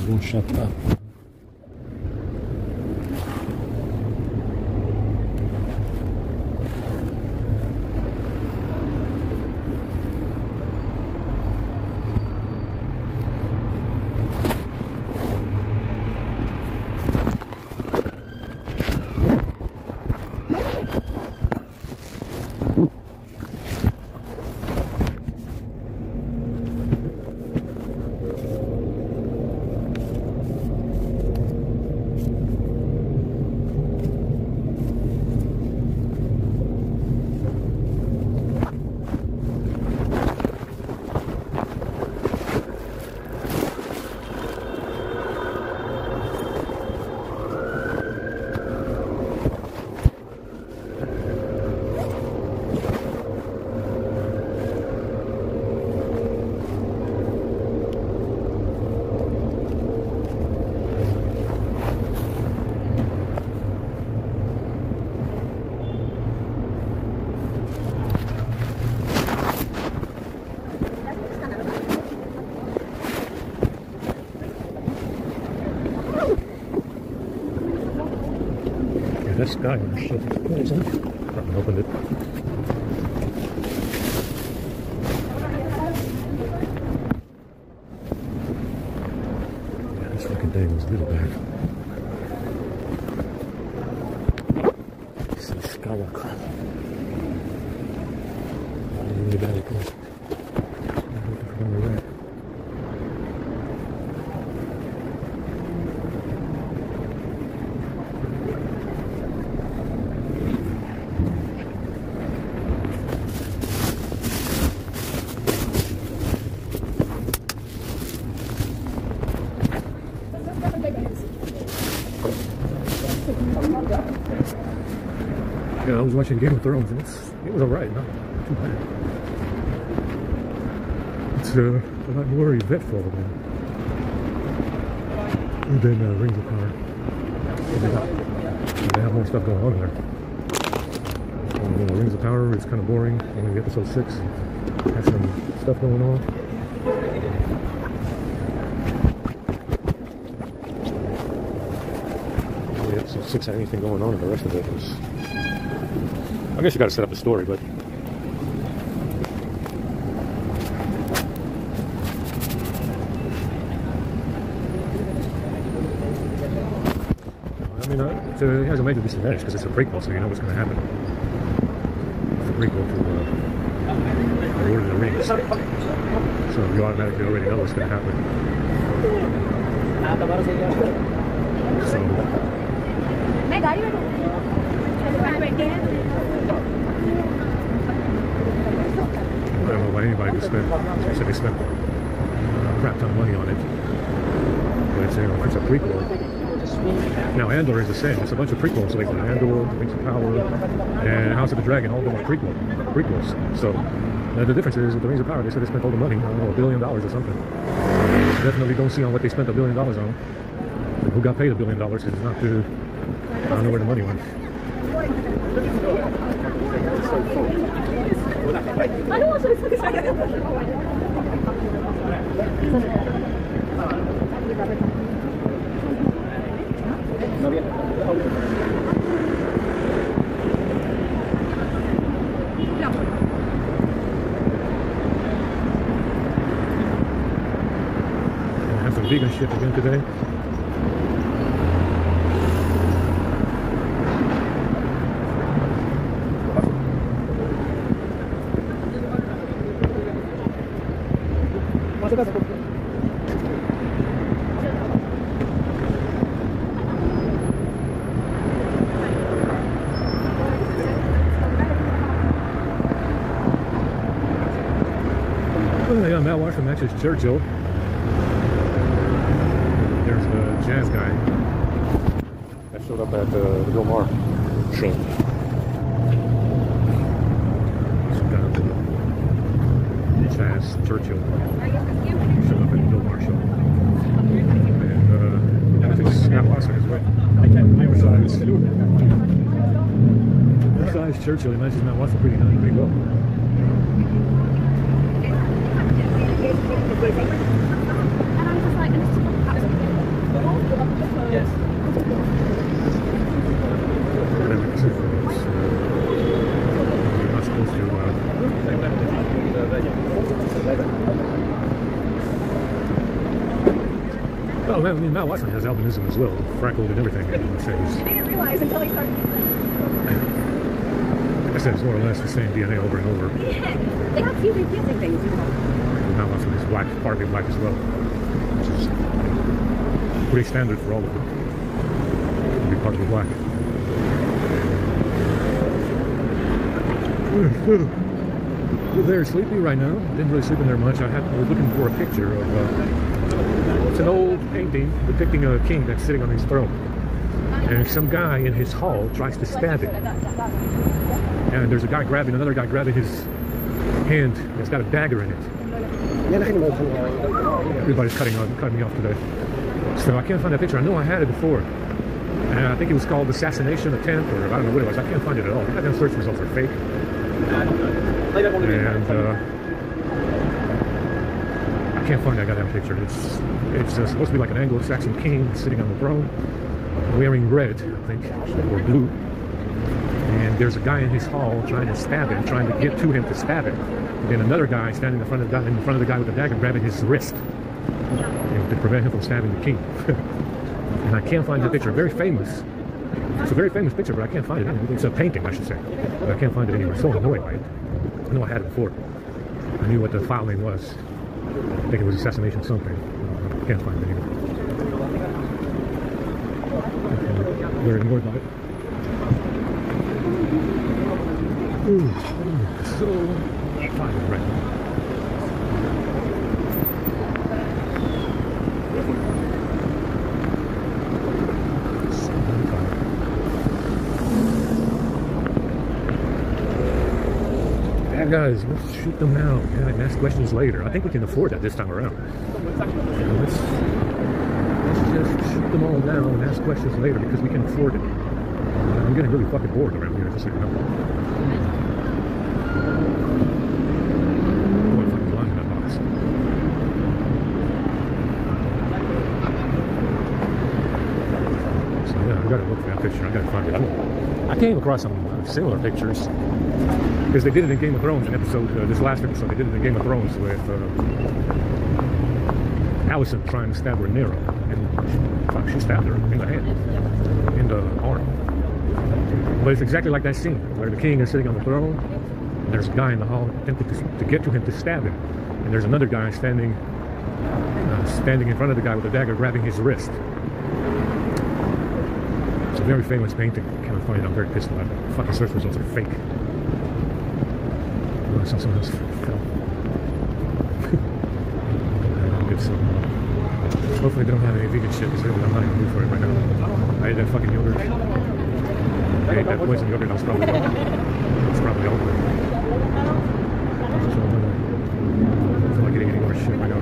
won't shut up. This guy on the ship. What is it? I haven't opened it. Yeah, this fucking day was really bad. This is Skywalker. Really bad, of course. I forgot where we're at. Yeah, I was watching Game of Thrones and it was alright, not too bad. It's a lot more eventful than Rings of Power. They have more stuff going on there. Rings of Power is kind of boring. Only episode 6 has some stuff going on. Episode 6 had anything going on, and the rest of it was, I guess you got to set up a story, but I mean, it has a major disadvantage because it's a prequel, so you know what's going to happen. It's a prequel to Lord of the Rings, so you automatically already know what's going to happen. So I don't know why anybody would spend, I said they spent a crap ton of money on it. But it's, you know, it's a prequel. Now Andor is the same. It's a bunch of prequels. So they got Andor, Rings of Power, and House of the Dragon, all of them are prequels. So the difference is with the Rings of Power, they said they spent all the money, I don't know, $1 billion or something. Definitely don't see on what they spent $1 billion on. Who got paid $1 billion? It's not the, I don't know where the money went. I have some vegan shit again today. Yeah, Matt Watson matches Churchill. There's the jazz guy that showed up at the Bill Maher show. Some guy up in the jazz Churchill showed up at the Bill Maher show. And I think it's Matt Watson as well. Besides Churchill, he matches Matt Watson pretty well. Oh man, I mean, Matt Watson has albinism as well, freckled and everything. I didn't realize until he started. Like I said, it's more or less the same DNA over and over. Yeah, they have few repeating things, you know. Matt Watson is black, partly black as well, which is pretty standard for all of them. To be partly black. Very sleepy right now. Didn't really sleep in there much. I was looking for a picture of it's an old painting depicting a king that's sitting on his throne, and some guy in his hall tries to stab him, and there's another guy grabbing his hand that's got a dagger in it. Everybody's cutting me off today, so I can't find that picture. I know I had it before, and I think it was called assassination attempt, or I don't know what it was. I can't find it at all. I think search results are fake. And I can't find that goddamn picture. It's supposed to be like an Anglo-Saxon king sitting on the throne, wearing red, I think, or blue. And there's a guy in his hall trying to stab him, trying to get to him to stab him. And then another guy standing in front of the guy with the dagger, grabbing his wrist, to prevent him from stabbing the king. And I can't find the picture. Very famous. It's a very famous picture, but I can't find it. It's a painting, I should say. But I can't find it anywhere. So annoyed by it. I know I had it before. I knew what the file name was. I think it was assassination something. I can't find it anymore. Very annoyed by it. Ooh, so fine right now. Guys, let's shoot them now and ask questions later. I think we can afford that this time around. Let's just shoot them all now and ask questions later because we can afford it. I'm getting really fucking bored around here, just so you know. What a fucking line in that box. So yeah, I gotta look for that picture. I gotta find it. I came across some similar pictures. Because they did it in Game of Thrones, an episode, this last episode, they did it in Game of Thrones with Alicent trying to stab Rhaenyra, and she stabbed her in the hand, in the arm. But it's exactly like that scene, where the king is sitting on the throne, and there's a guy in the hall attempting to get to him to stab him, and there's another guy standing in front of the guy with the dagger, grabbing his wrist. It's a very famous painting. I can't find it. I'm very pissed about it. Fucking search results are fake. Something else fell. Hopefully they don't have any vegan shit because I'm not even good for it right now. I ate that fucking yogurt. I ate that poison yogurt. It's probably all. It's probably all. I don't feel like eating any more shit right now.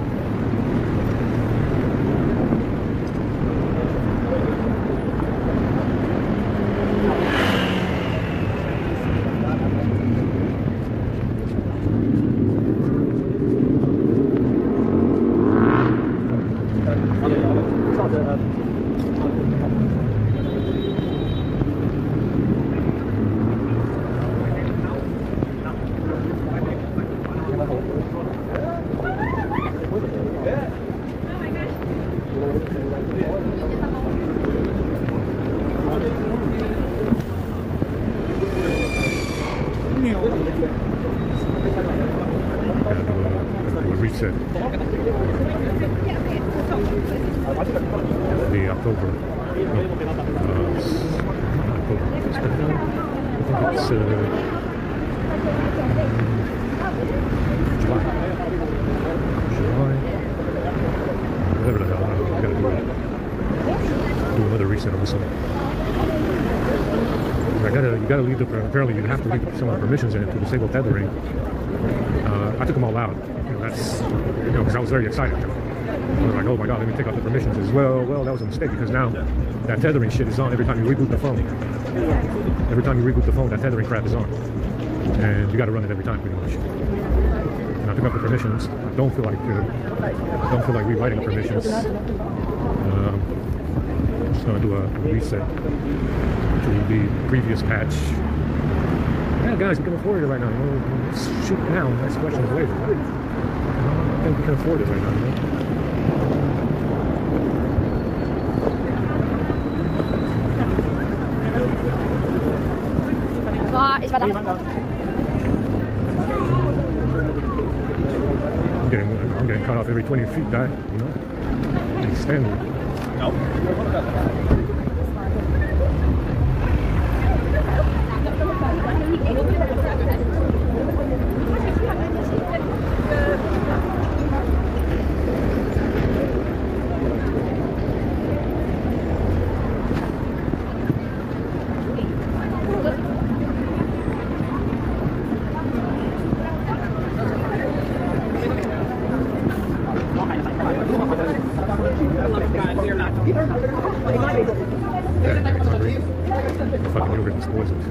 Reset. The October. I think it's July. Whatever the hell. I gotta do another reset on this one. You gotta leave the. Apparently, you have to leave some of the permissions in it to disable tethering. I took them all out. That's because I was very excited. I was like, oh my god, let me take out the permissions as well. Well, that was a mistake because now that tethering shit is on every time you reboot the phone. Every time you reboot the phone, that tethering crap is on, and you got to run it every time pretty much. And I took out the permissions. I don't feel like rewriting the permissions. I'm just gonna do a reset to the previous patch. Yeah, guys, we can afford it right now. Let's shoot now. Next question is later. I think we can afford it right now. I'm getting cut off every 20 feet, guy. You know, it's standard. Fucking yogurt is poisoned.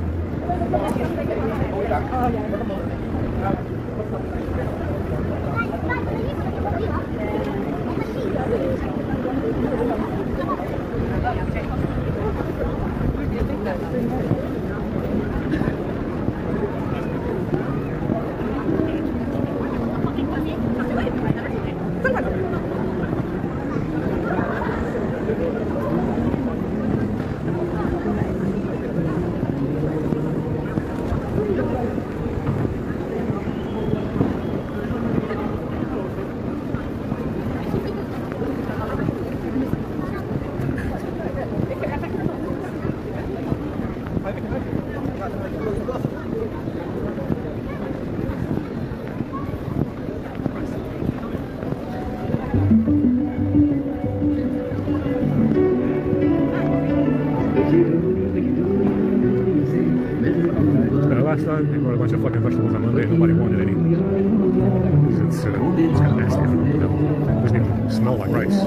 Last time they brought a bunch of fucking vegetables on Monday and nobody wanted any. It's kind of nasty. It doesn't even smell like rice.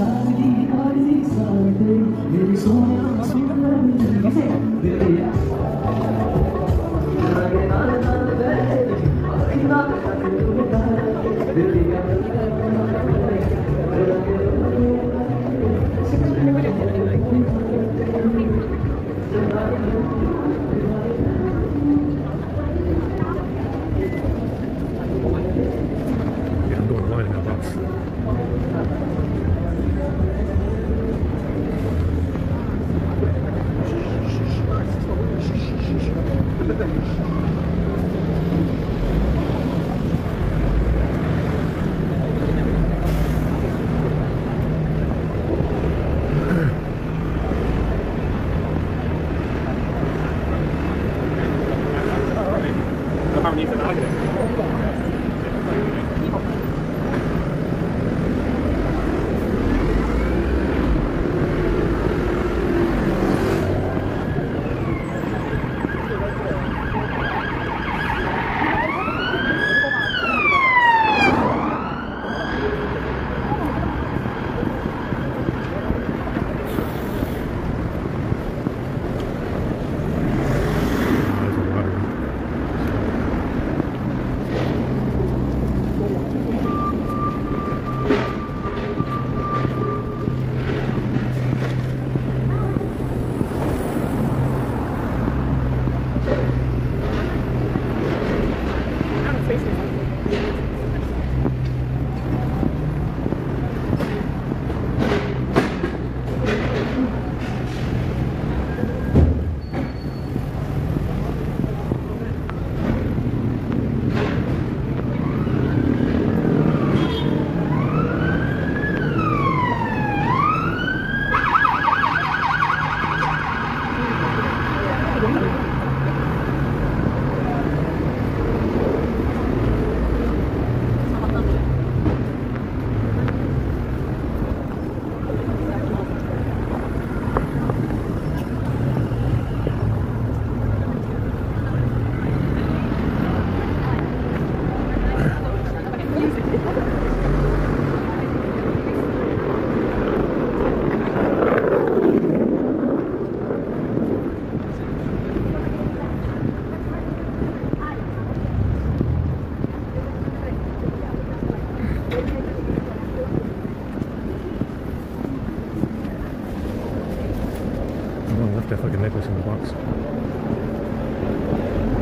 That fucking necklace in the box.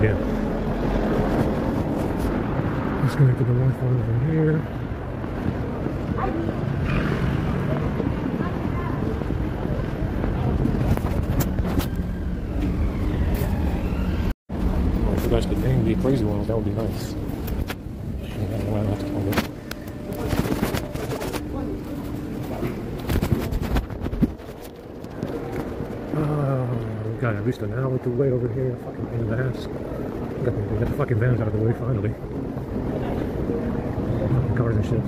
Yeah. Let's connect to the Wi-Fi over here. Oh, I forgot to be crazy ones, that would be nice. Yeah, well, I'll have to find it. We got at least an hour to wait over here. Fucking pain in the ass. Got the fucking vans out of the way finally. Fucking cars and shit.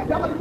Gracias.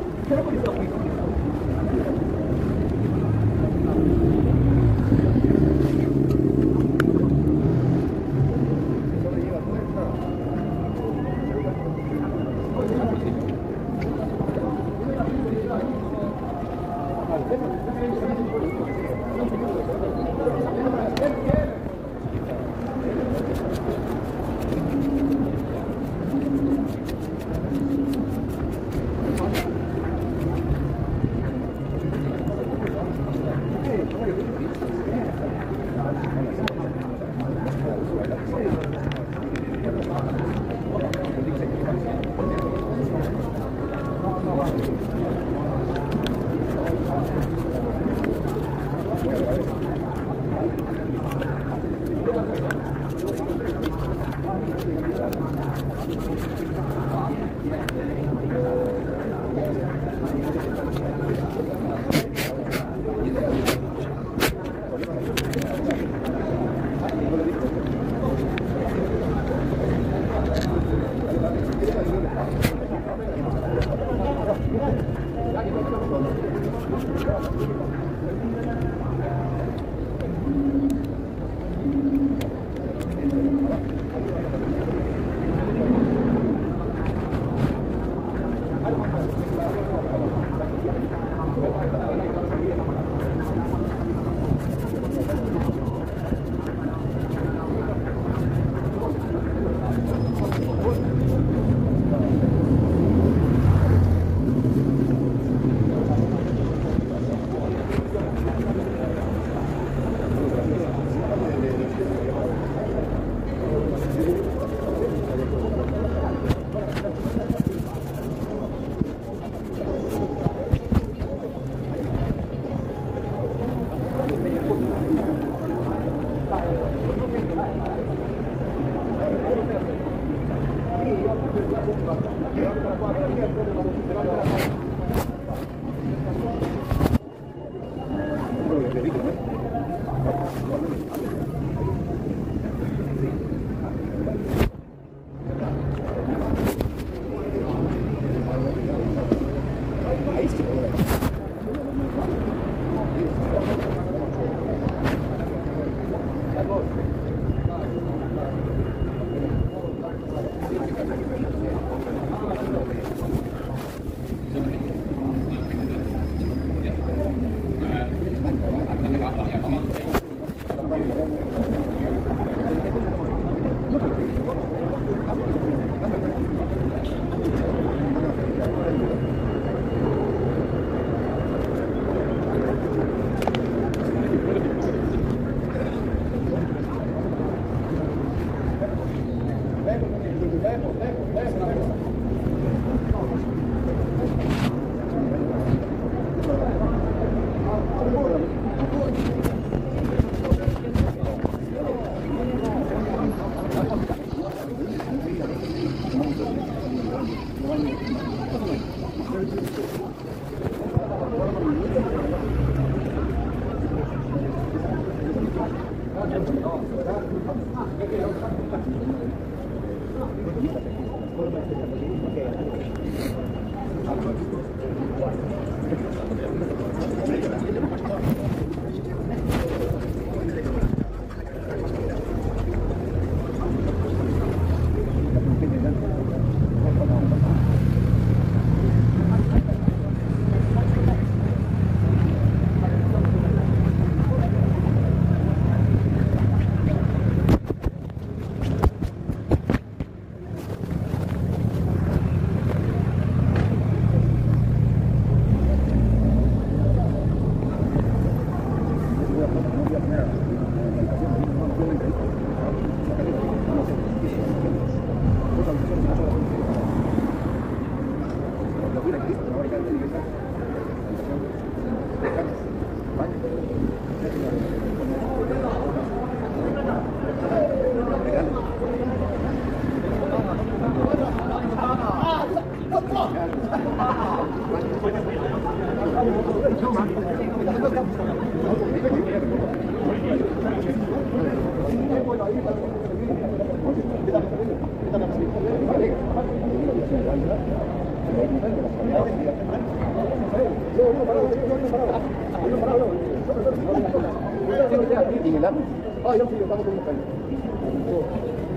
tinggalan. Oh, yung video kamu tunggu kan.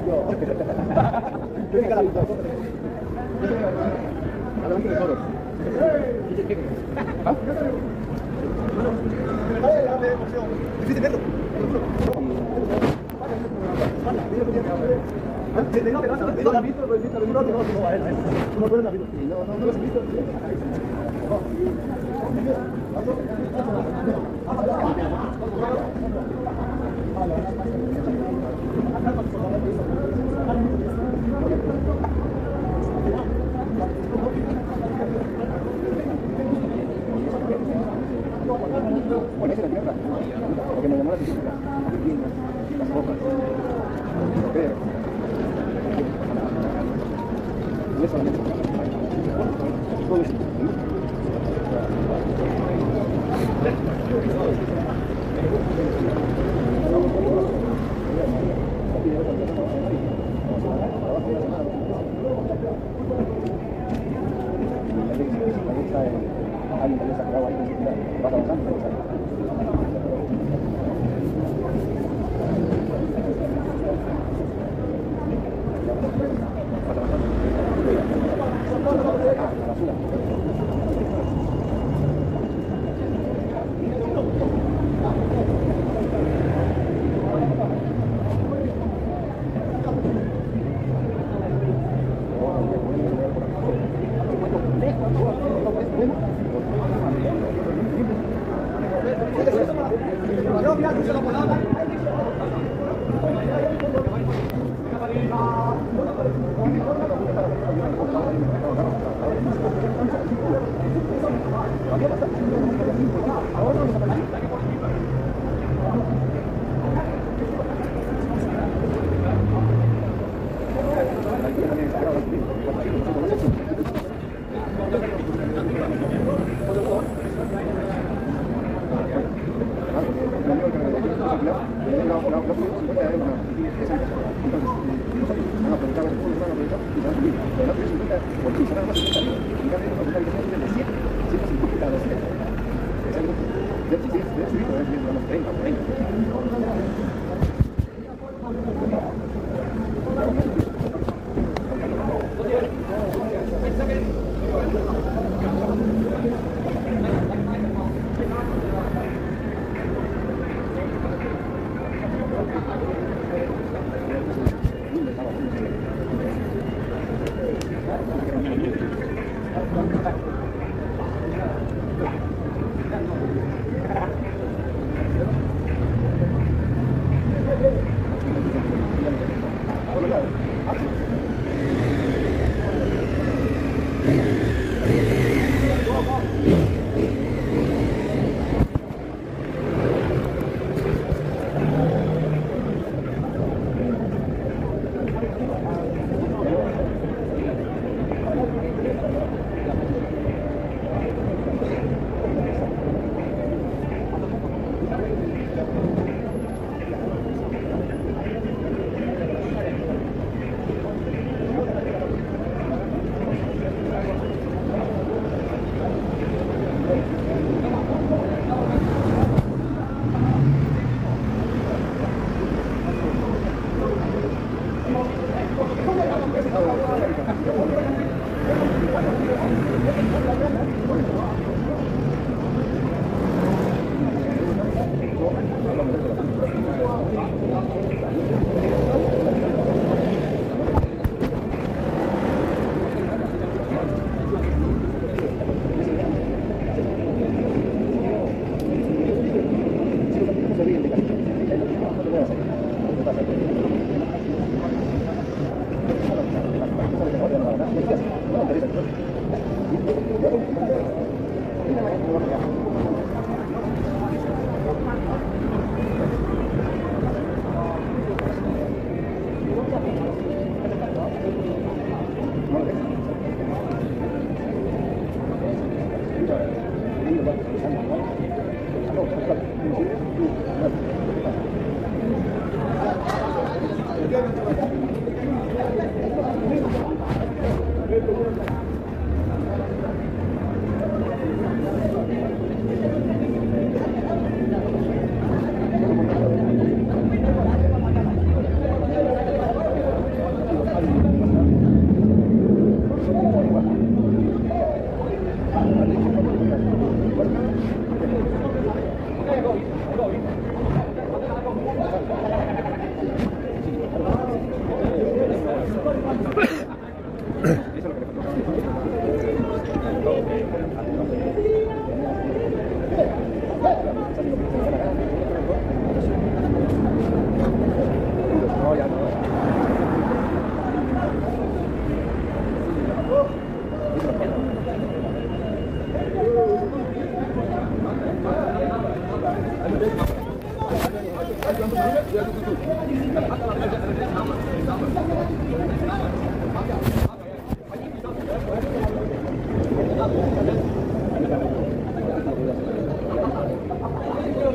Yo. Ini kalau itu. Ada lagi terus. Hah? Difícil verlo. Porque me llamó la atención las hojas. Creo. Y eso todo eso. Alguien que le saca agua ahí, va avanzando.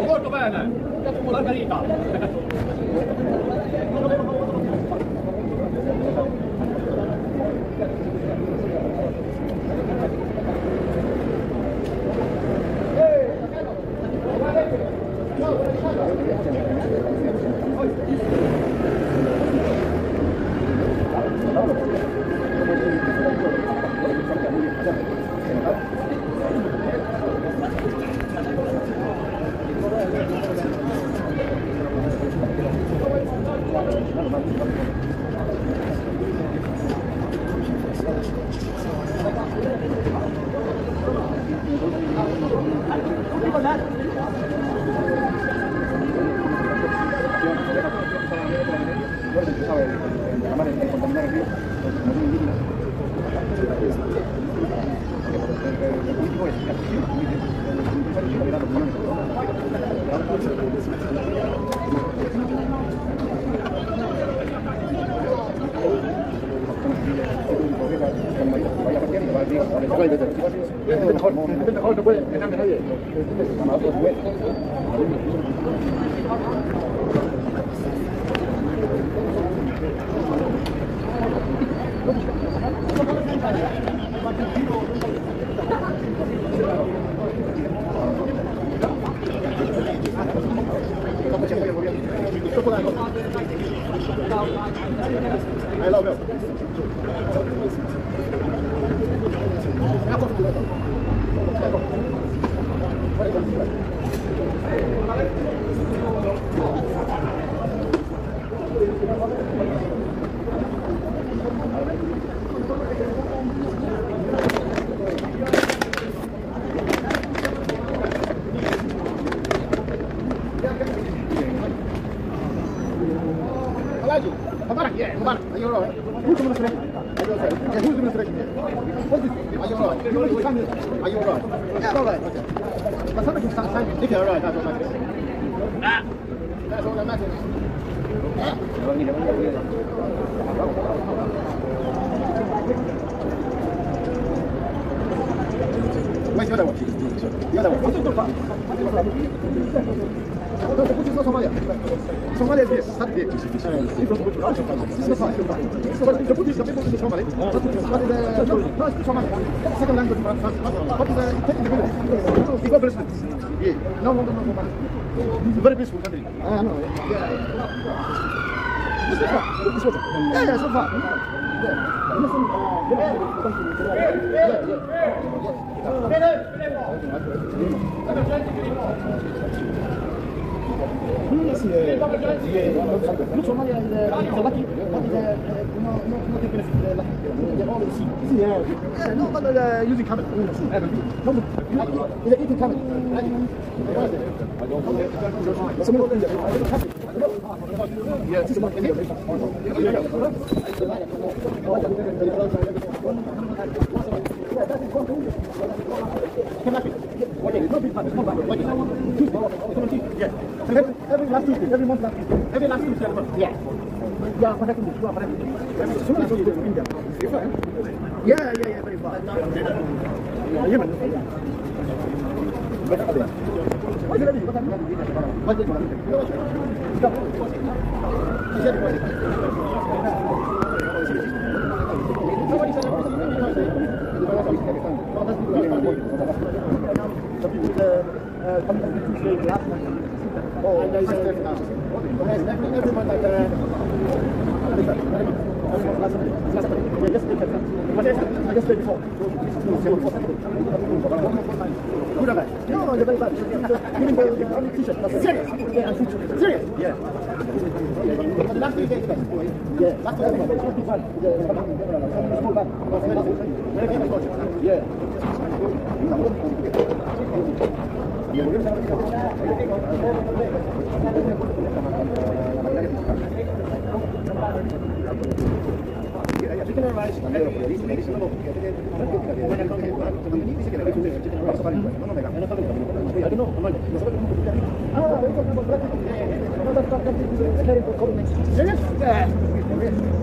Molto bene, Margherita. Mejor no puede ganarme nadie. Ahí lo veo. Very peaceful country. No. This was yeah, so far. No, but using camera. Eating camera. Yeah, this is what every last Tuesday, every month last Tuesday, every last Tuesday, yeah. Yeah, connecting this, you are connecting. Yeah, very far. Yemen. What's it? What's it? Stop. No, very bad. Serious? Yeah. Last week, yeah. Last week, yeah.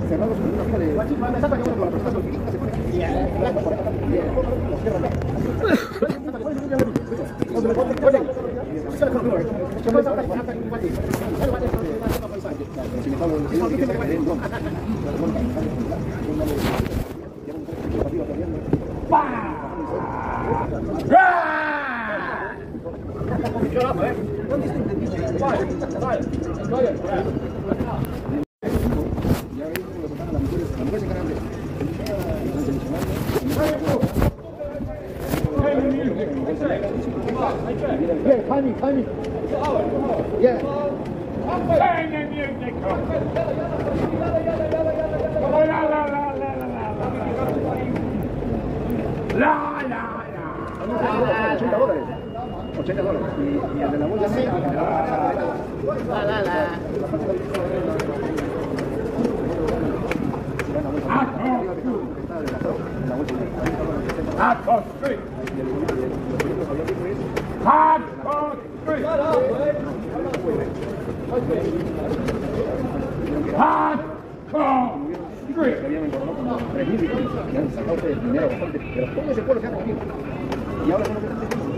cerrados con una fila de... Cuando la persona solidita se pone... Yeah, timing. Yeah. $80. Y el de la bolsa sí. Hardcore Street. Hardcore Street. Hardcore Street. Que han sacado ustedes dinero bastante, pero todo ese pueblo se ha comido. Y ahora son los que están diciendo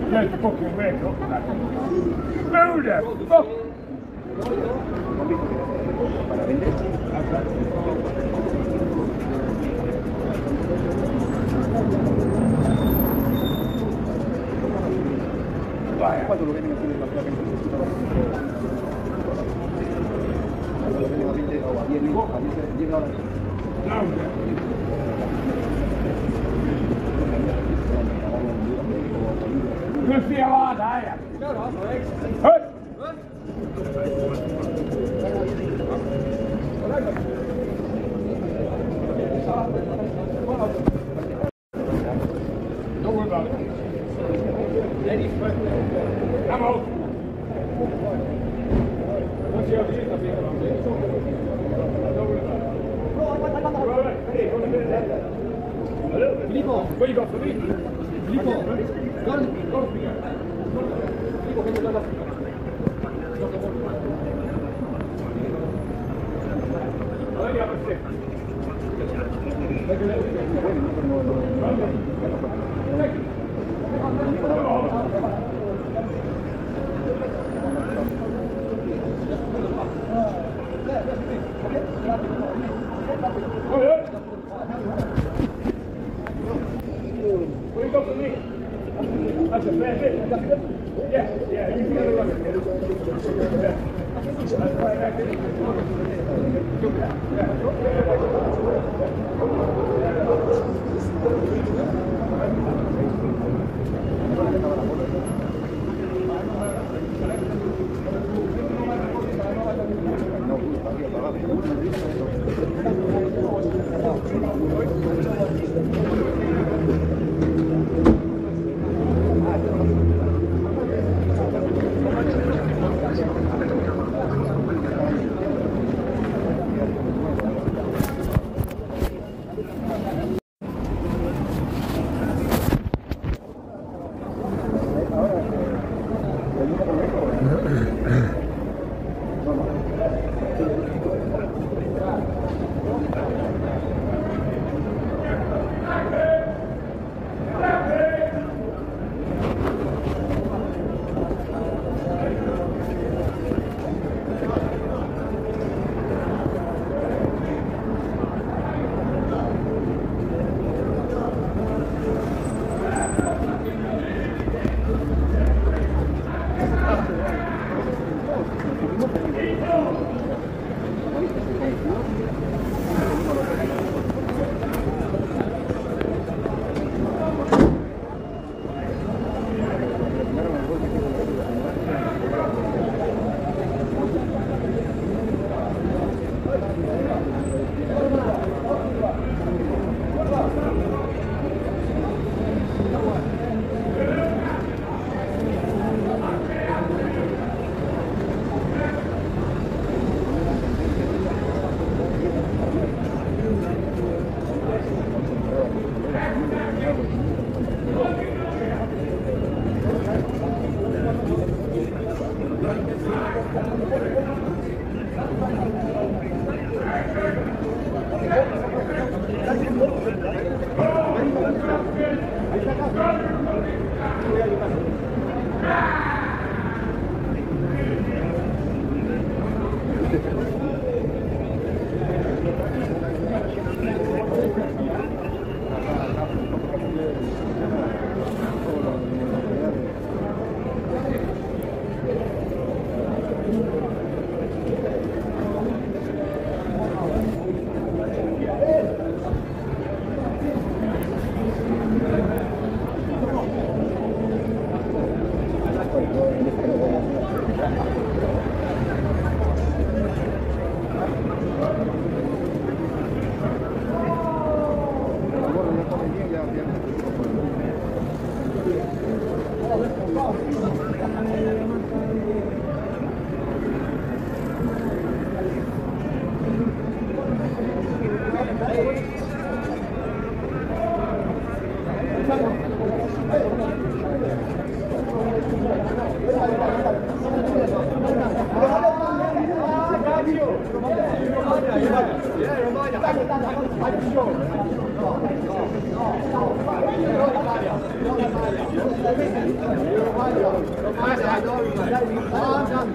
There's the fucking red up there. Who the fuck? ¿Cuánto lo venden aquí en la placa? Cuando lo venden a 20 o a 10 dólares. You see a lot, are you? Hey! Don't worry about it. I'm out. What's your view? Don't worry about it. All right. Hey, go to bed. Filippo, what you got for me? Filippo, go. Filippo, can you go? I have a stick. What do you got for me? That's a fair bit.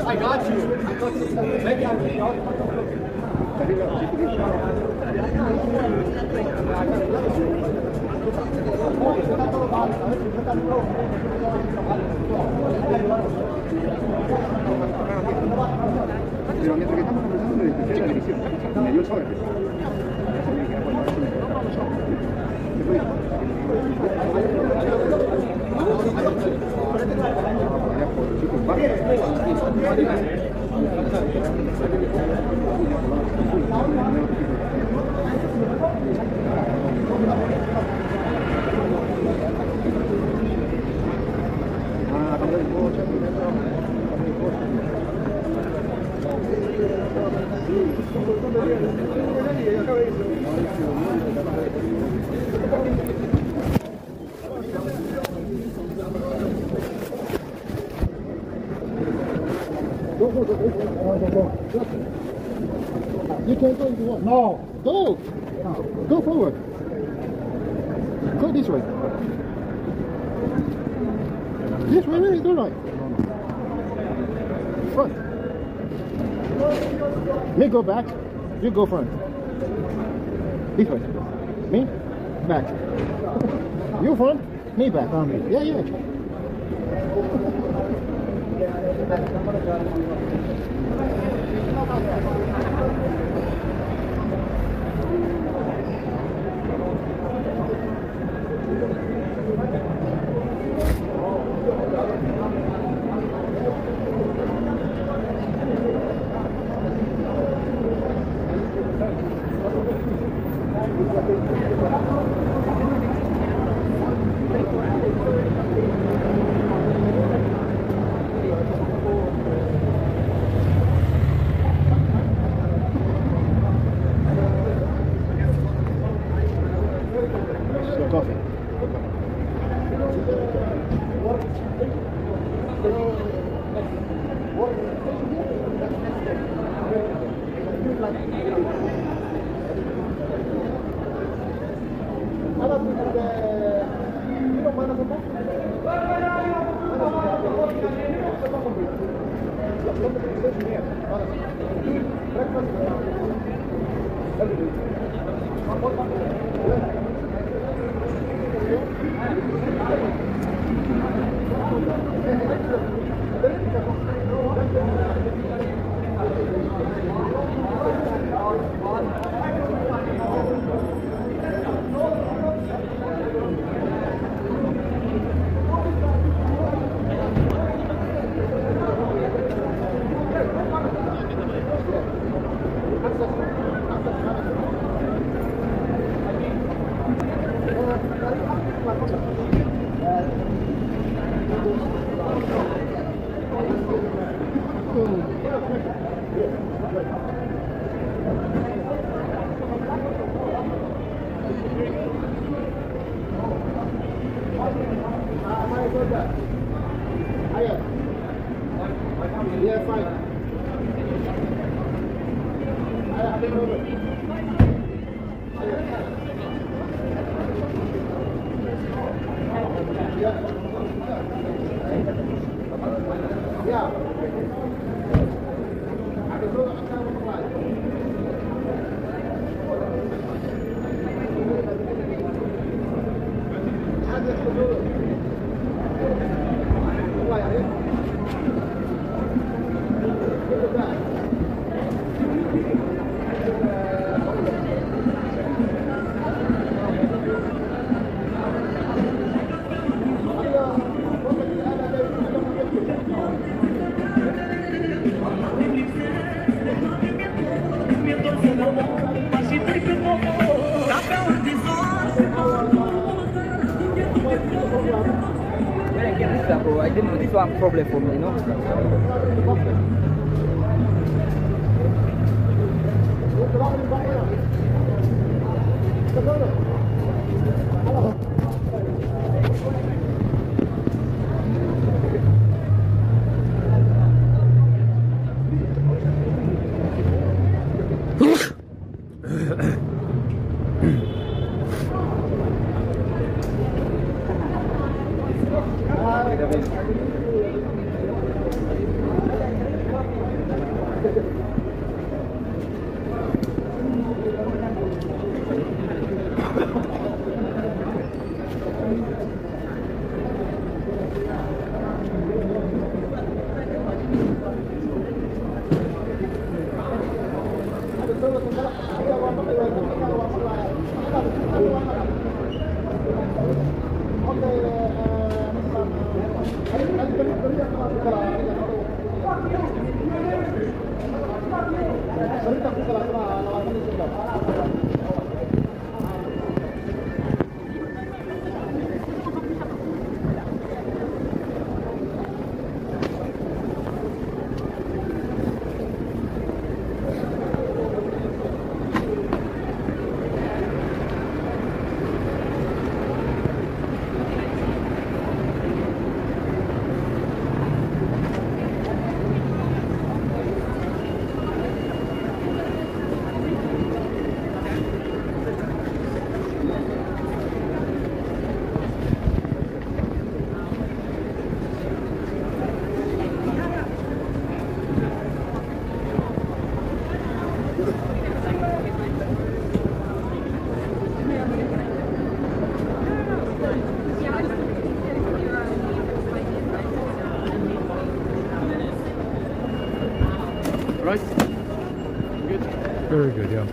I got you. Maybe I'm Pero mientras que estamos conversando de fecha de edición, me dio el sobre. You can't go if you want. No. Go. Go forward. Go this way. This way, really? Go right. Front. Me go back. You go front. This way. Me? Back. You front. Me back. Yeah, yeah. Yeah, fine. When I get this stuff, bro, I didn't know this one problem for me, you know. right? Good. Very good, yeah.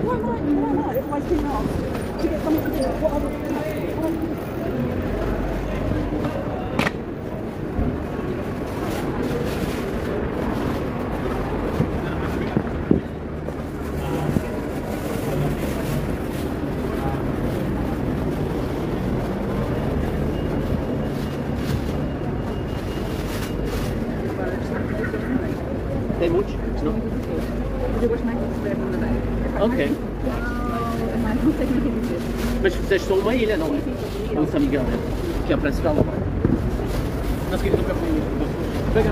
Why if I came out to get something to do, what I would Tem muitos? Não. eu gosto mais de receber na madeira. Ok. É mais, não sei como é que é dizer. Mas fizeste só uma ilha, não é? Ou São Miguel, né? Que é a principal. Não se quer nunca foi isso. Pega.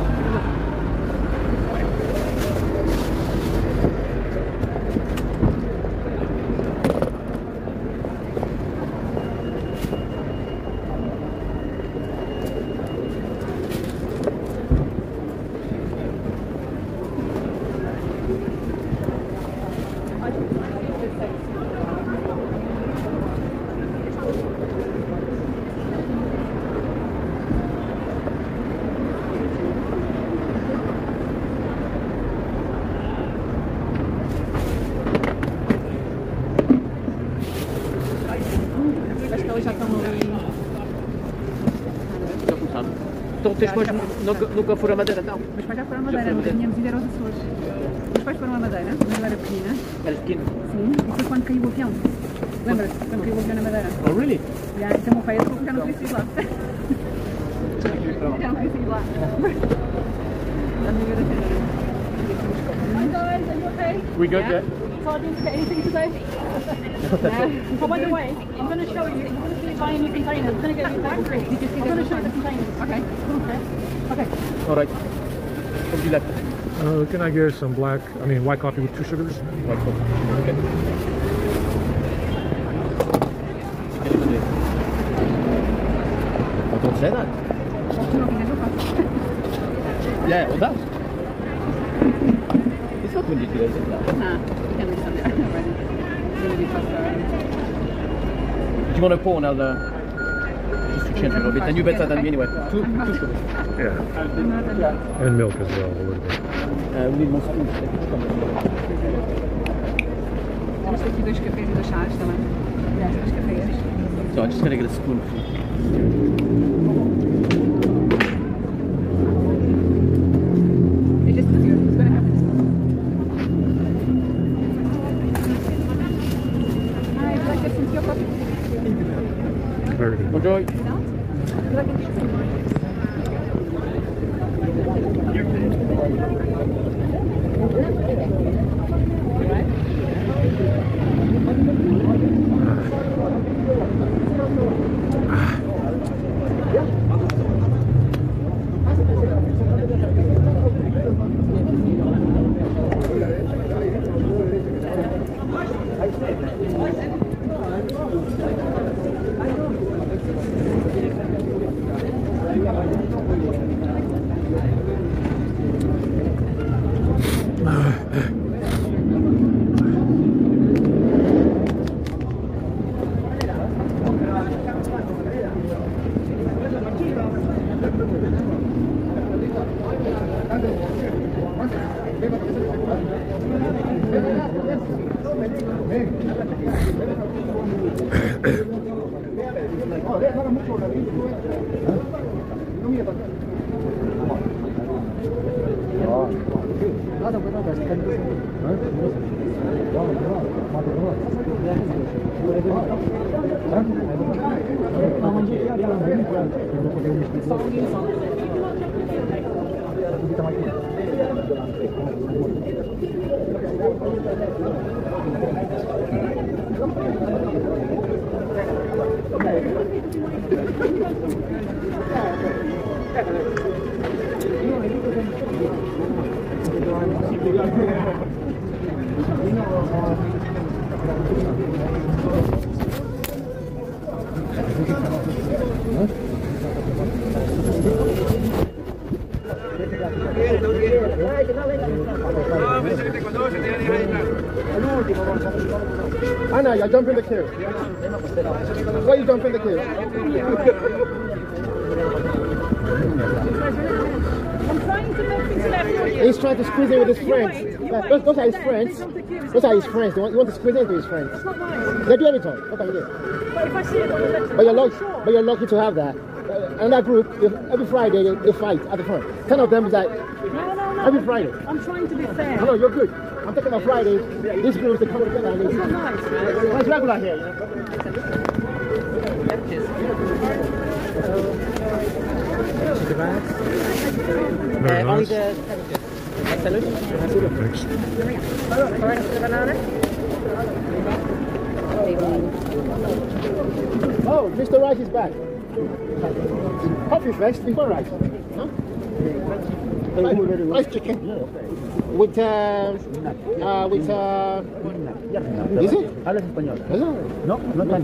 Acho que elas já estão ali. Já começaram. Então tens depois nunca foram a Madeira, não? Meus pais já foram a Madeira, nunca tínhamos ido aos Açores. Meus pais foram a Madeira, na Madeira pequenina. Eras pequeno? Sim, e foi quando caiu o avião. Lembra-se? Quando caiu o avião na Madeira. Oh, really? Já, então o meu pai já não queria sair lá. Já não queria sair lá. A minha vida era. Hi guys, are you okay? We good, yeah? So I didn't get anything today. Oh, by the way, I'm going to show you. I'm going to see you buying new containers. I'm going to get you factory. Did you see I'm going to show you the containers. Okay. Okay. All right. What would you like? Can I get some white coffee with 2 sugars? White coffee. Okay. I don't say that. Yeah, well that's... It's not windy today, is it? Nah, we can listen there already. It's going to be faster. Do you want to pour now just to change a little bit? And you better than me anyway. Two sugars. Yeah. And milk as well, a little bit. We need more spoons. Temos aqui 2 cafés e 2 chás também. Aliás, 2 cafés. So I'm just going to get a spoon. It's just easier. It's going to have this one. Hi, would you like to get some tea or coffee? Very good. Enjoy. Would you like to get some? Anna, you jump in the queue. Why you jump in the queue? He's trying to squeeze in with his friends. Those are his friends. Those are his friends. You want to squeeze into his friends. It's not nice. They do every time. Okay, you do. But if I see it on the left, But you're lucky to have that. Another group, every Friday they fight at the front. 10 of them is like no. every Friday. I'm trying to be fair. No, you're good. I'm talking about Fridays. These groups they come together and It's not nice. it's regular here. You know? Very Only nice. the salute. Thanks. Oh, Mr. Rice is back. Coffee first before rice. Huh? Rice chicken. With is it? ¿Hablas español? Hello. No, no tan.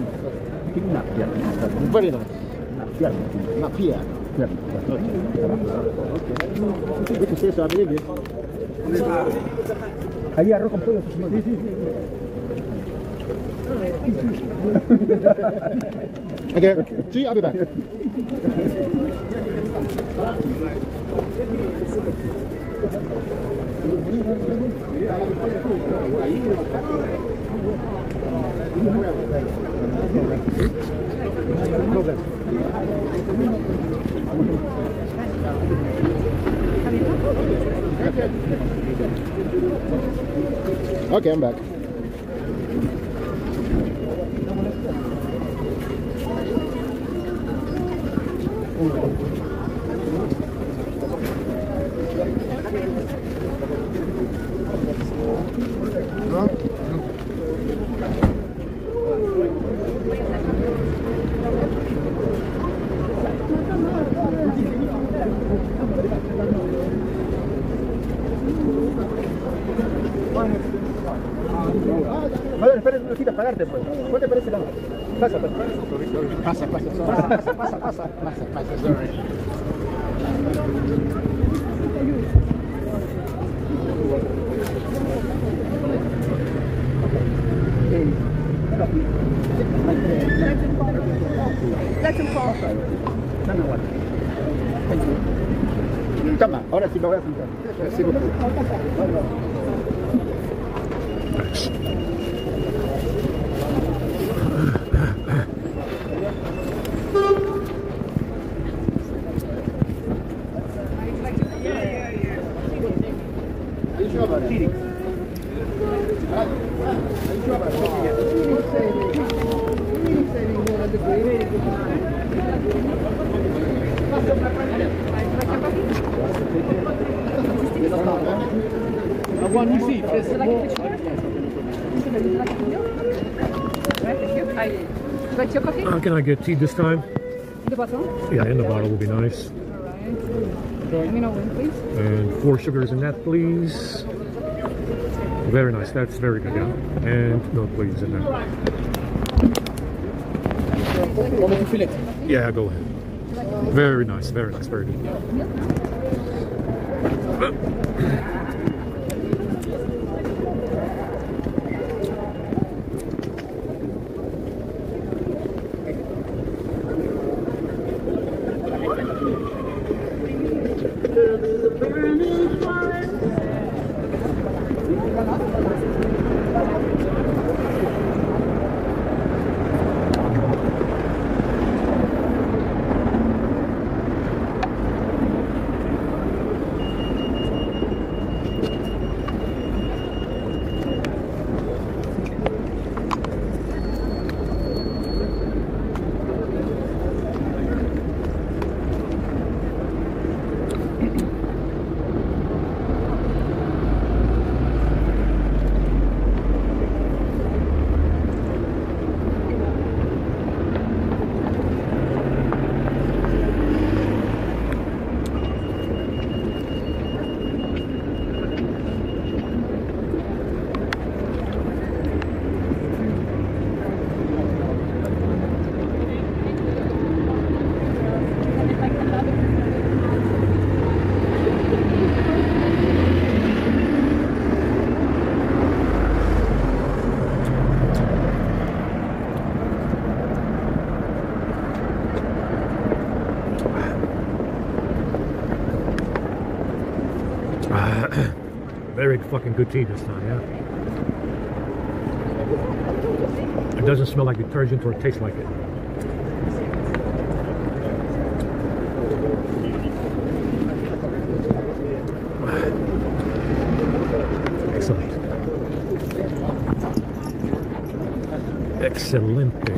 Una pierna. Very nice. Una pierna. Not here. Pierna. We can say so, I believe it. Ahí arroz con pollo. Sí, sí, sí. Okay. See, I'll be back. Okay, I'm back. Madre, espera un minutito para pagarte, pues. Ponte por ese lado. Pasa, pasa. Pasa, sorry. Toma, ahora sí me voy a sentar. Merci beaucoup. Thanks. One receipt. Would you like your coffee? Can I get tea this time? The bottle? Yeah, in the bottle will be nice. Let me know when, please. And 4 sugars in that, please. Very nice. That's very good, yeah. And milk, please, in there. Want me to fill it? Yeah, go ahead. Very nice, very nice, very good. very fucking good tea this time, yeah. It doesn't smell like detergent or taste like it. Excellent. Excelente.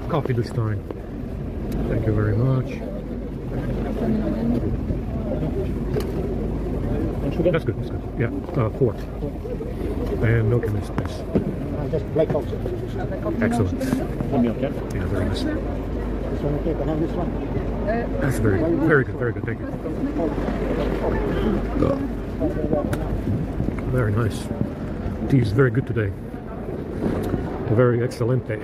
Coffee this time. Thank you very much. That's good, that's good. Yeah, quart. And milk in this place. Just black coffee. Excellent. Milk, yeah? Yeah, very nice. This one, okay, can I have this one? That's very good, very good. Thank you. Very nice. Tea is very good today. Very excelente.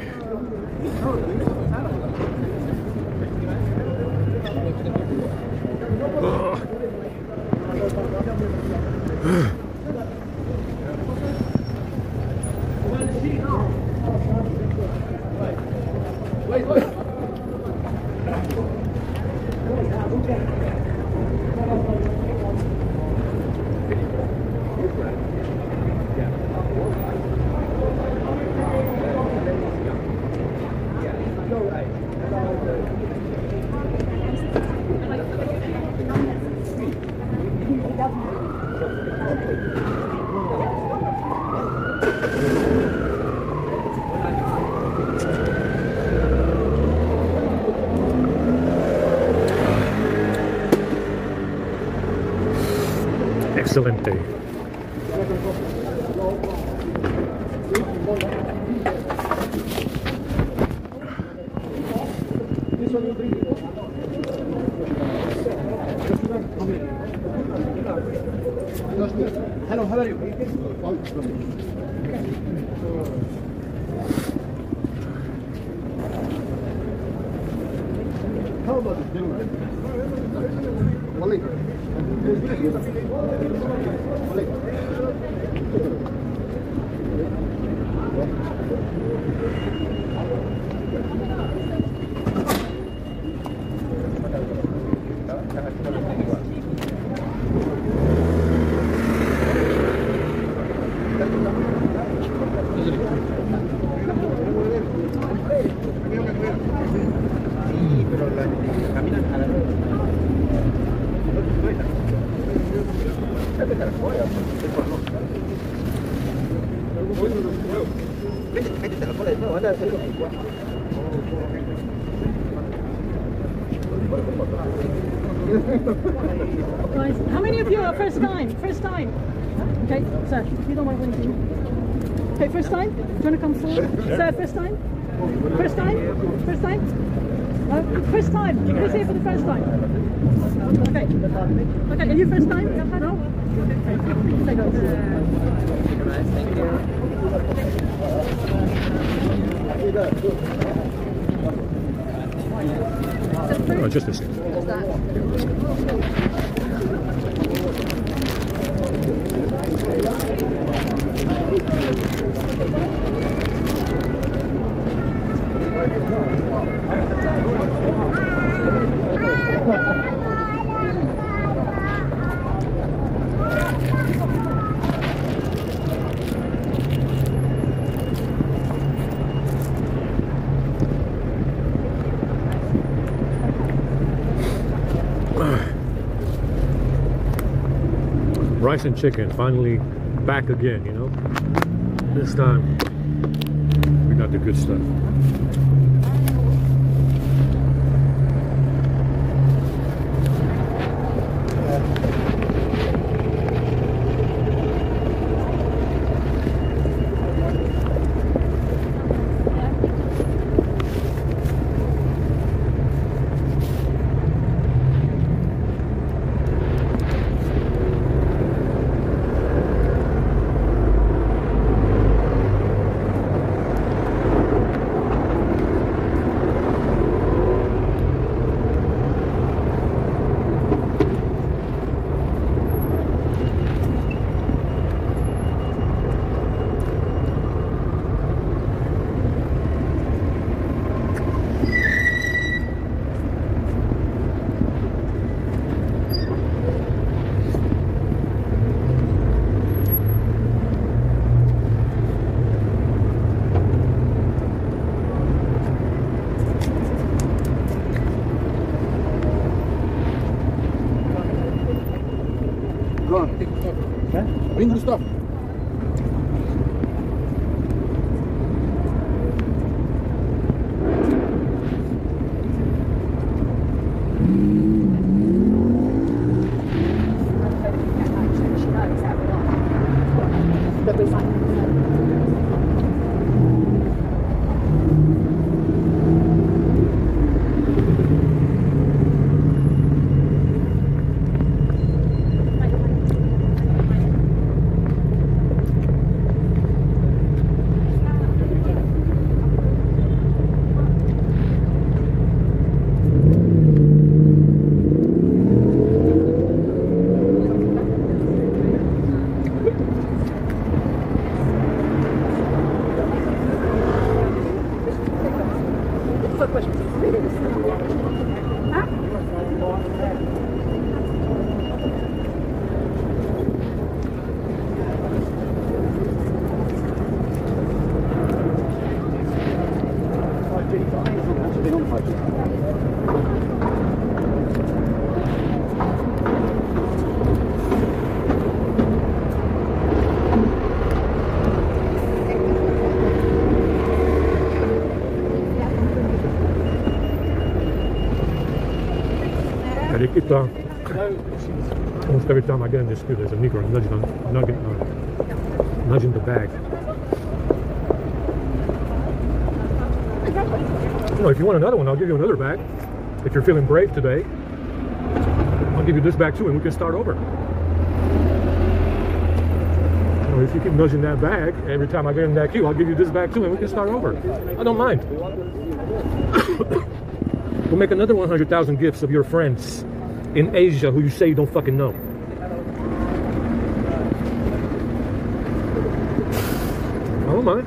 Excelente. Hello, how are you? How about this? Wally. Guys, how many of you are first time? First time? Okay, sir, you don't want to win. Okay, first time? Do you want to come forward? Sir, first time? First time? First time? First time. Who's here for the first time? Okay. Okay, are you first time? No? Okay. Thank you. Oh, just this. Rice and chicken, finally back again, you know? This time, we got the good stuff. Go on. Bring the stuff. Almost every time I get in this queue, there's a Negro nudging the bag. You know, if you want another one, I'll give you another bag. If you're feeling brave today, I'll give you this bag too, and we can start over. You know, if you keep nudging that bag every time I get in that queue, I'll give you this bag too, and we can start over. I don't mind. We'll make another 100,000 gifts of your friends in Asia who you say you don't fucking know. I don't mind.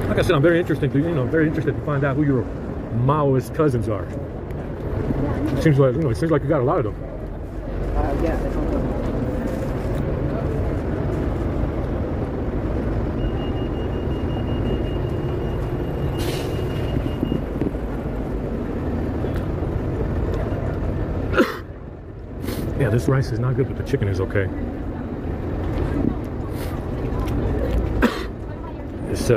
Like I said, I'm very interested to find out who your Maoist cousins are. It seems like you got a lot of them. Yeah. Yeah, this rice is not good, but the chicken is okay. It's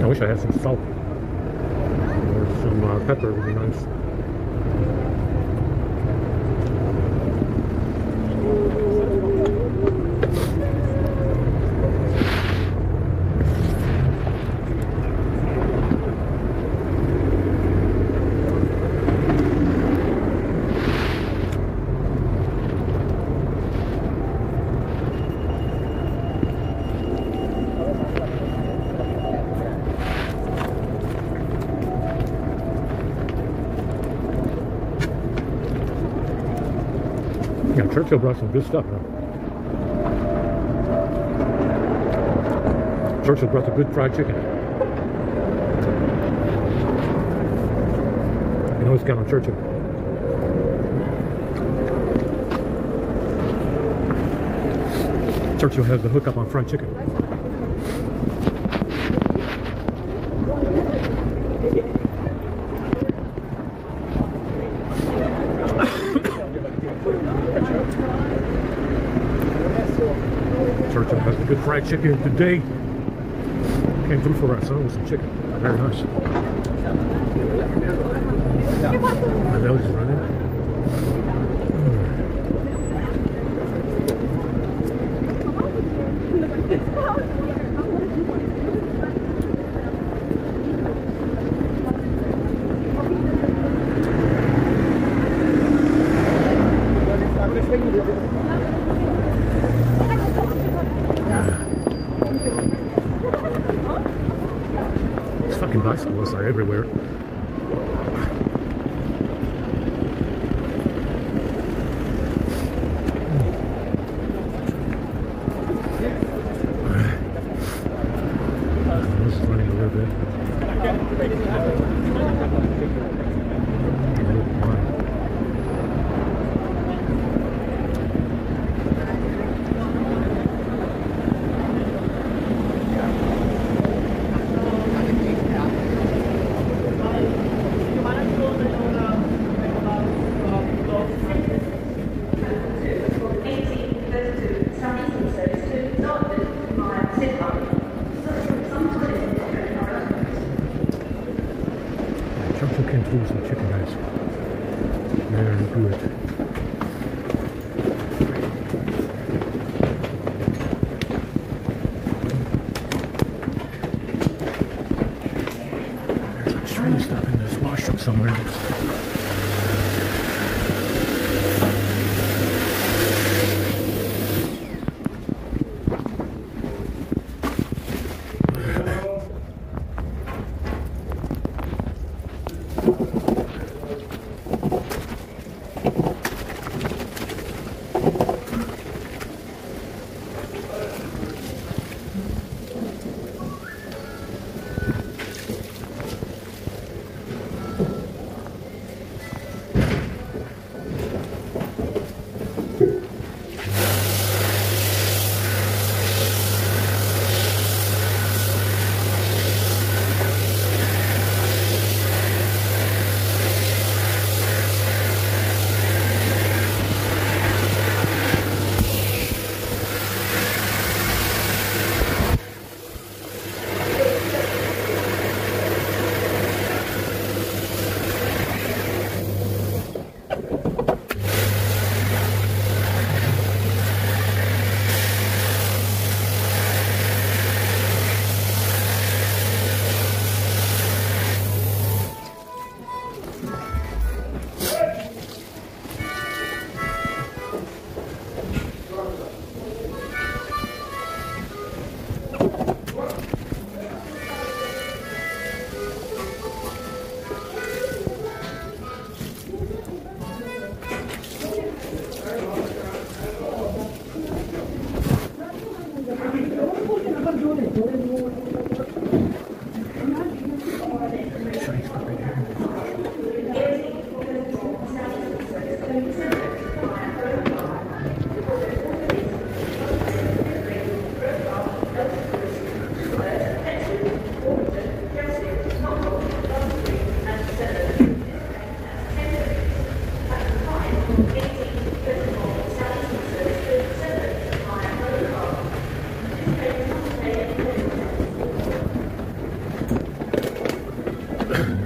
I wish I had some salt or some pepper would be nice. Yeah, Churchill brought some good stuff, huh? Churchill brought the good fried chicken. You can always count on Churchill. Churchill has the hookup on fried chicken. Churchill has the good fried chicken today. Came through for our son with some chicken. Very nice. My nose is running. These fucking bicyclists are everywhere. This is running a little bit. Churchill came through with some chicken, guys. Very good. There's a train stop in this washroom somewhere.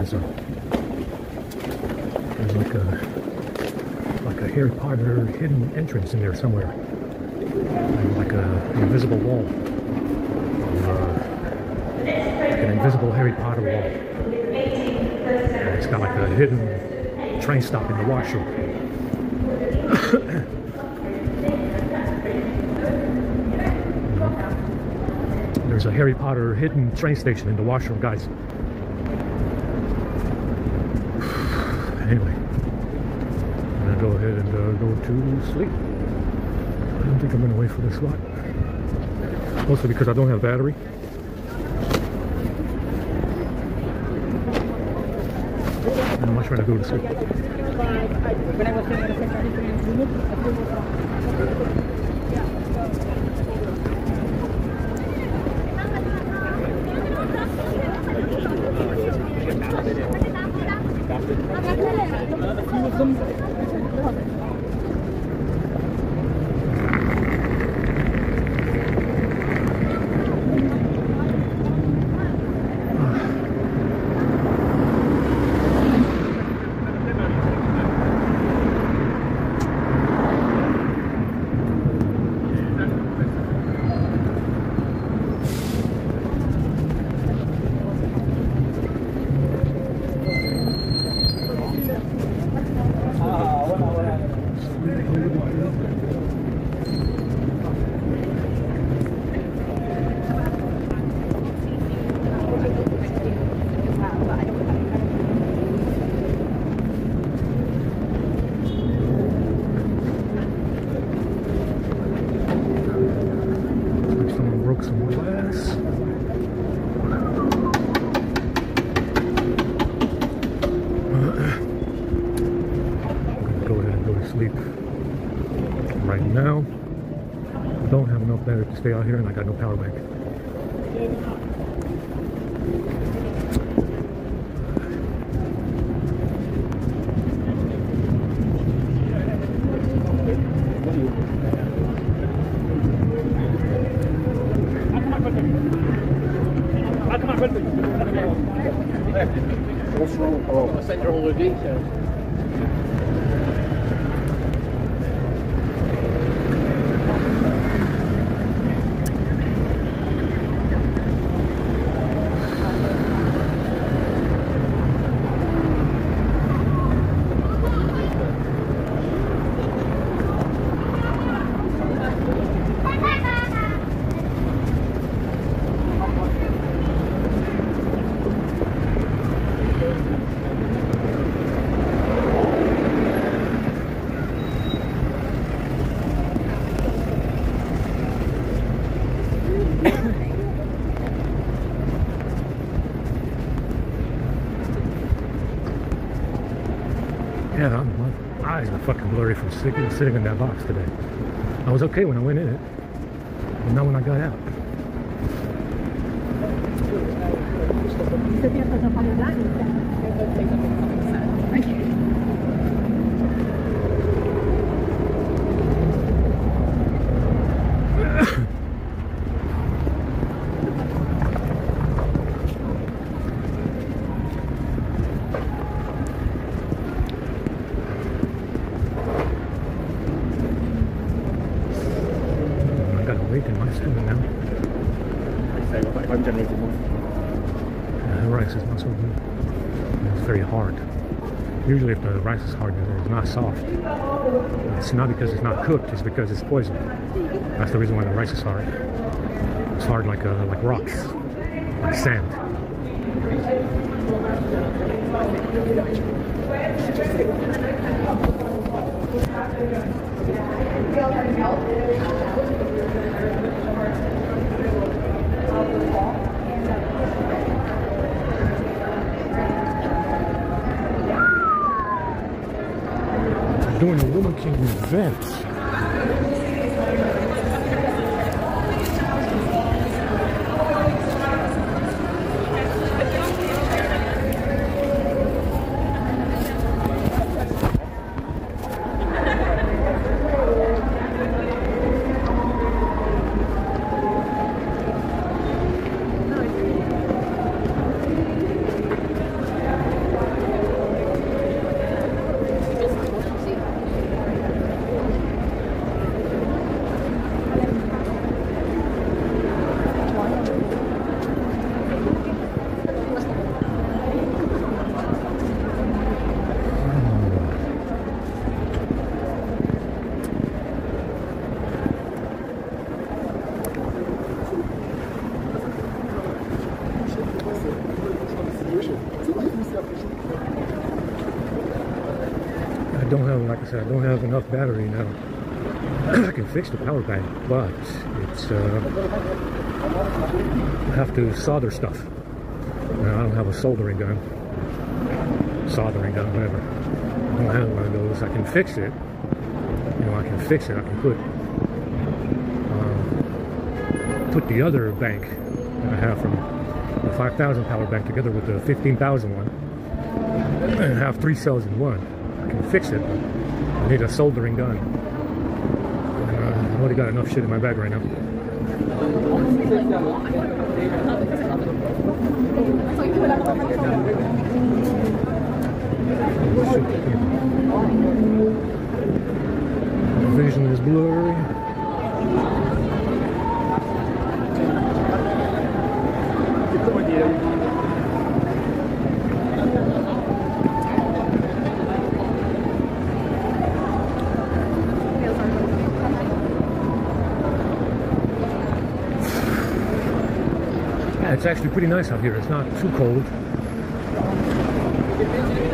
There's like a Harry Potter hidden entrance in there somewhere, and like an invisible wall, like an invisible Harry Potter wall. And it's got like a hidden train stop in the washroom. There's a Harry Potter hidden train station in the washroom, guys. Anyway, I'm gonna go ahead and go to sleep. I don't think I'm going to wait for this lot. Mostly because I don't have battery. And I'm not trying to go to sleep. Someone broke some glass. Go ahead and go to sleep. Right now, I don't have enough battery to stay out here, and I got no power bank. What's wrong? Oh, I'll send you all the details. Yeah, my eyes are fucking blurry from sitting in that box today. I was okay when I went in it, but not when I got out. Am I still now? I'm generating more. The rice is not so good. It's very hard. Usually if the rice is hard, it's not soft. It's not because it's not cooked, it's because it's poisoned. That's the reason why the rice is hard. It's hard like rocks, like sand. Doing a Woman King event. don't have, like I said, I don't have enough battery now. I can fix the power bank, but it's I have to solder stuff. I don't have a soldering gun, whatever. I don't have one of those. I can fix it. You know, I can fix it. I can put the other bank that I have from the 5,000 power bank together with the 15,000 one, and have 3 cells in one. I can fix it. I need a soldering gun. I've already got enough shit in my bag right now. The vision is blurry. It's actually pretty nice out here. It's not too cold.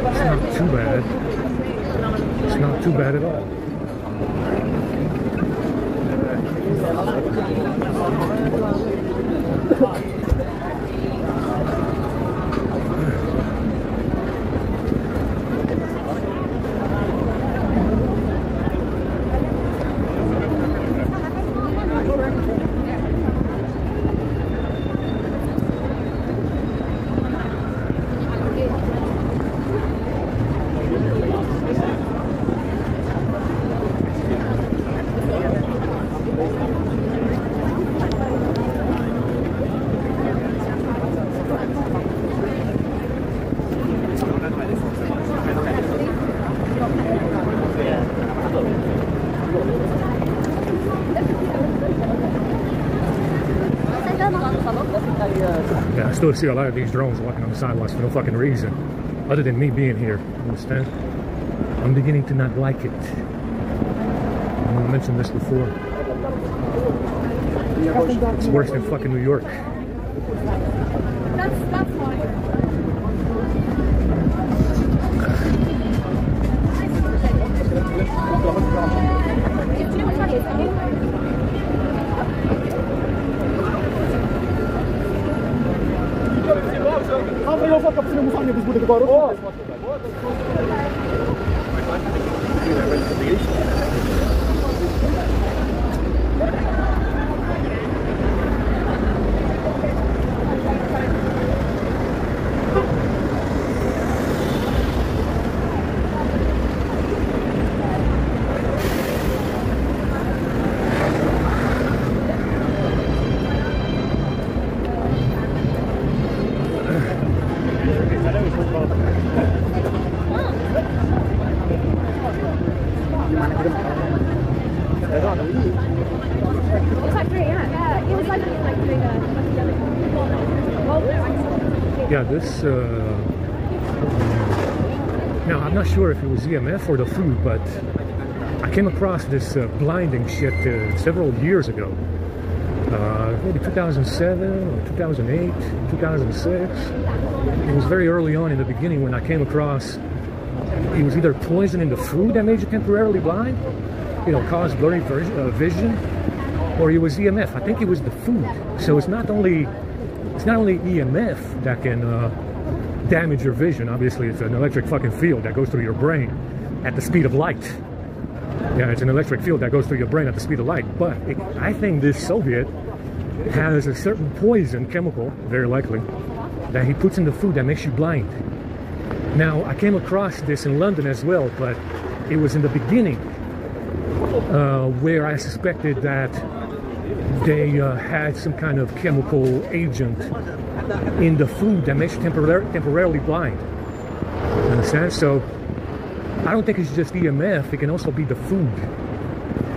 It's not too bad. It's not too bad at all. Yeah, I still see a lot of these drones walking on the sidewalks for no fucking reason, other than me being here. Understand? I'm beginning to not like it. I mentioned this before. It's worse than fucking New York. That's fine. Yeah, this, now I'm not sure if it was EMF or the food, but I came across this blinding shit several years ago. Maybe 2007 or 2008, 2006. It was very early on in the beginning when I came across, it was either poison in the food that made you temporarily blind, you know, caused blurry vision, or it was EMF. I think it was the food. So it's not only EMF that can damage your vision. Obviously, it's an electric fucking field that goes through your brain at the speed of light. Yeah, it's an electric field that goes through your brain at the speed of light. But I think this Soviet has a certain poison chemical, very likely, that he puts in the food that makes you blind. Now, I came across this in London as well, but it was in the beginning where I suspected that they had some kind of chemical agent in the food that makes you temporarily blind. You understand? So I don't think it's just EMF. It can also be the food.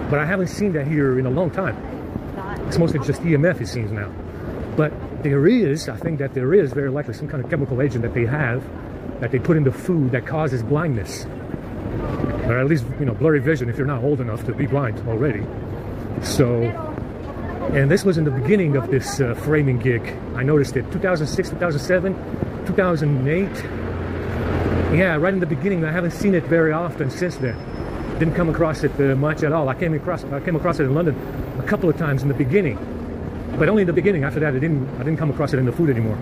But I haven't seen that here in a long time. It's mostly just EMF, it seems now. But there is, I think that there is very likely some kind of chemical agent that they have, that they put in the food that causes blindness. Or at least, you know, blurry vision if you're not old enough to be blind already. So, and this was in the beginning of this framing gig. I noticed it 2006, 2007, 2008. Yeah, right in the beginning. I haven't seen it very often since then. Didn't come across it much at all. I came across it in London a couple of times in the beginning, but only in the beginning. After that, I didn't come across it in the food anymore.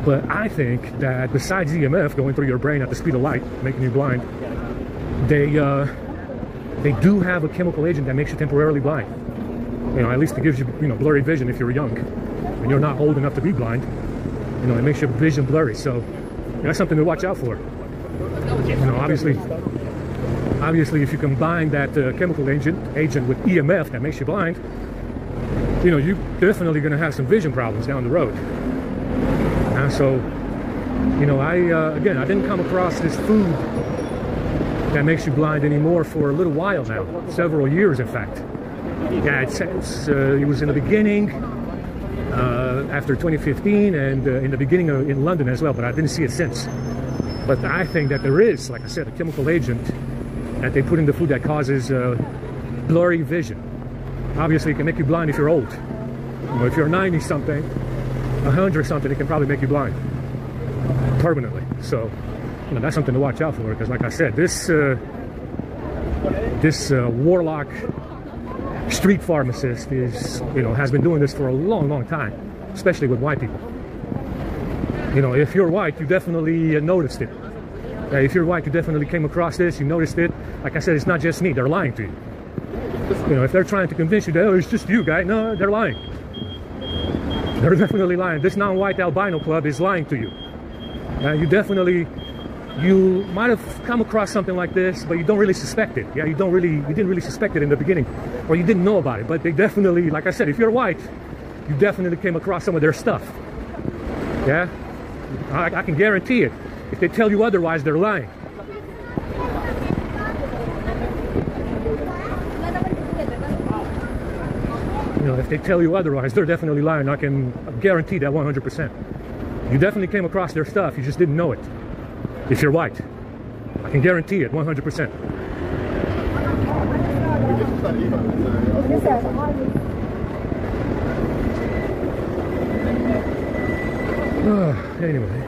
But I think that besides EMF going through your brain at the speed of light, making you blind, they do have a chemical agent that makes you temporarily blind. You know, at least it gives you, you know, blurry vision if you're young and you're not old enough to be blind. You know, it makes your vision blurry. So that's something to watch out for. You know, obviously, if you combine that chemical agent with EMF that makes you blind, you know, you're definitely going to have some vision problems down the road. So, you know, again, I didn't come across this food that makes you blind anymore for a little while now, several years, in fact. Yeah, it was in the beginning, after 2015, and in the beginning in London as well, but I didn't see it since. But I think that there is, like I said, a chemical agent that they put in the food that causes blurry vision. Obviously, it can make you blind if you're old. You know, if you're 90-something, 100-something, it can probably make you blind permanently. So, you know, that's something to watch out for, because like I said, this warlock street pharmacist has been doing this for a long time, especially with white people. You know, if you're white, you definitely noticed it. If you're white, you definitely came across this, you noticed it. Like I said, it's not just me, they're lying to you. You know, if they're trying to convince you that, oh, it's just you, guy, no, they're lying. They're definitely lying. This non-white albino club is lying to you. You might have come across something like this, but you don't really suspect it. Yeah, you didn't really suspect it in the beginning, or you didn't know about it. But they definitely, like I said, if you're white, you definitely came across some of their stuff. Yeah, I can guarantee it. If they tell you otherwise, they're lying. You know, if they tell you otherwise, they're definitely lying. I can guarantee that 100%. You definitely came across their stuff, you just didn't know it. If you're white, I can guarantee it 100%. Anyway,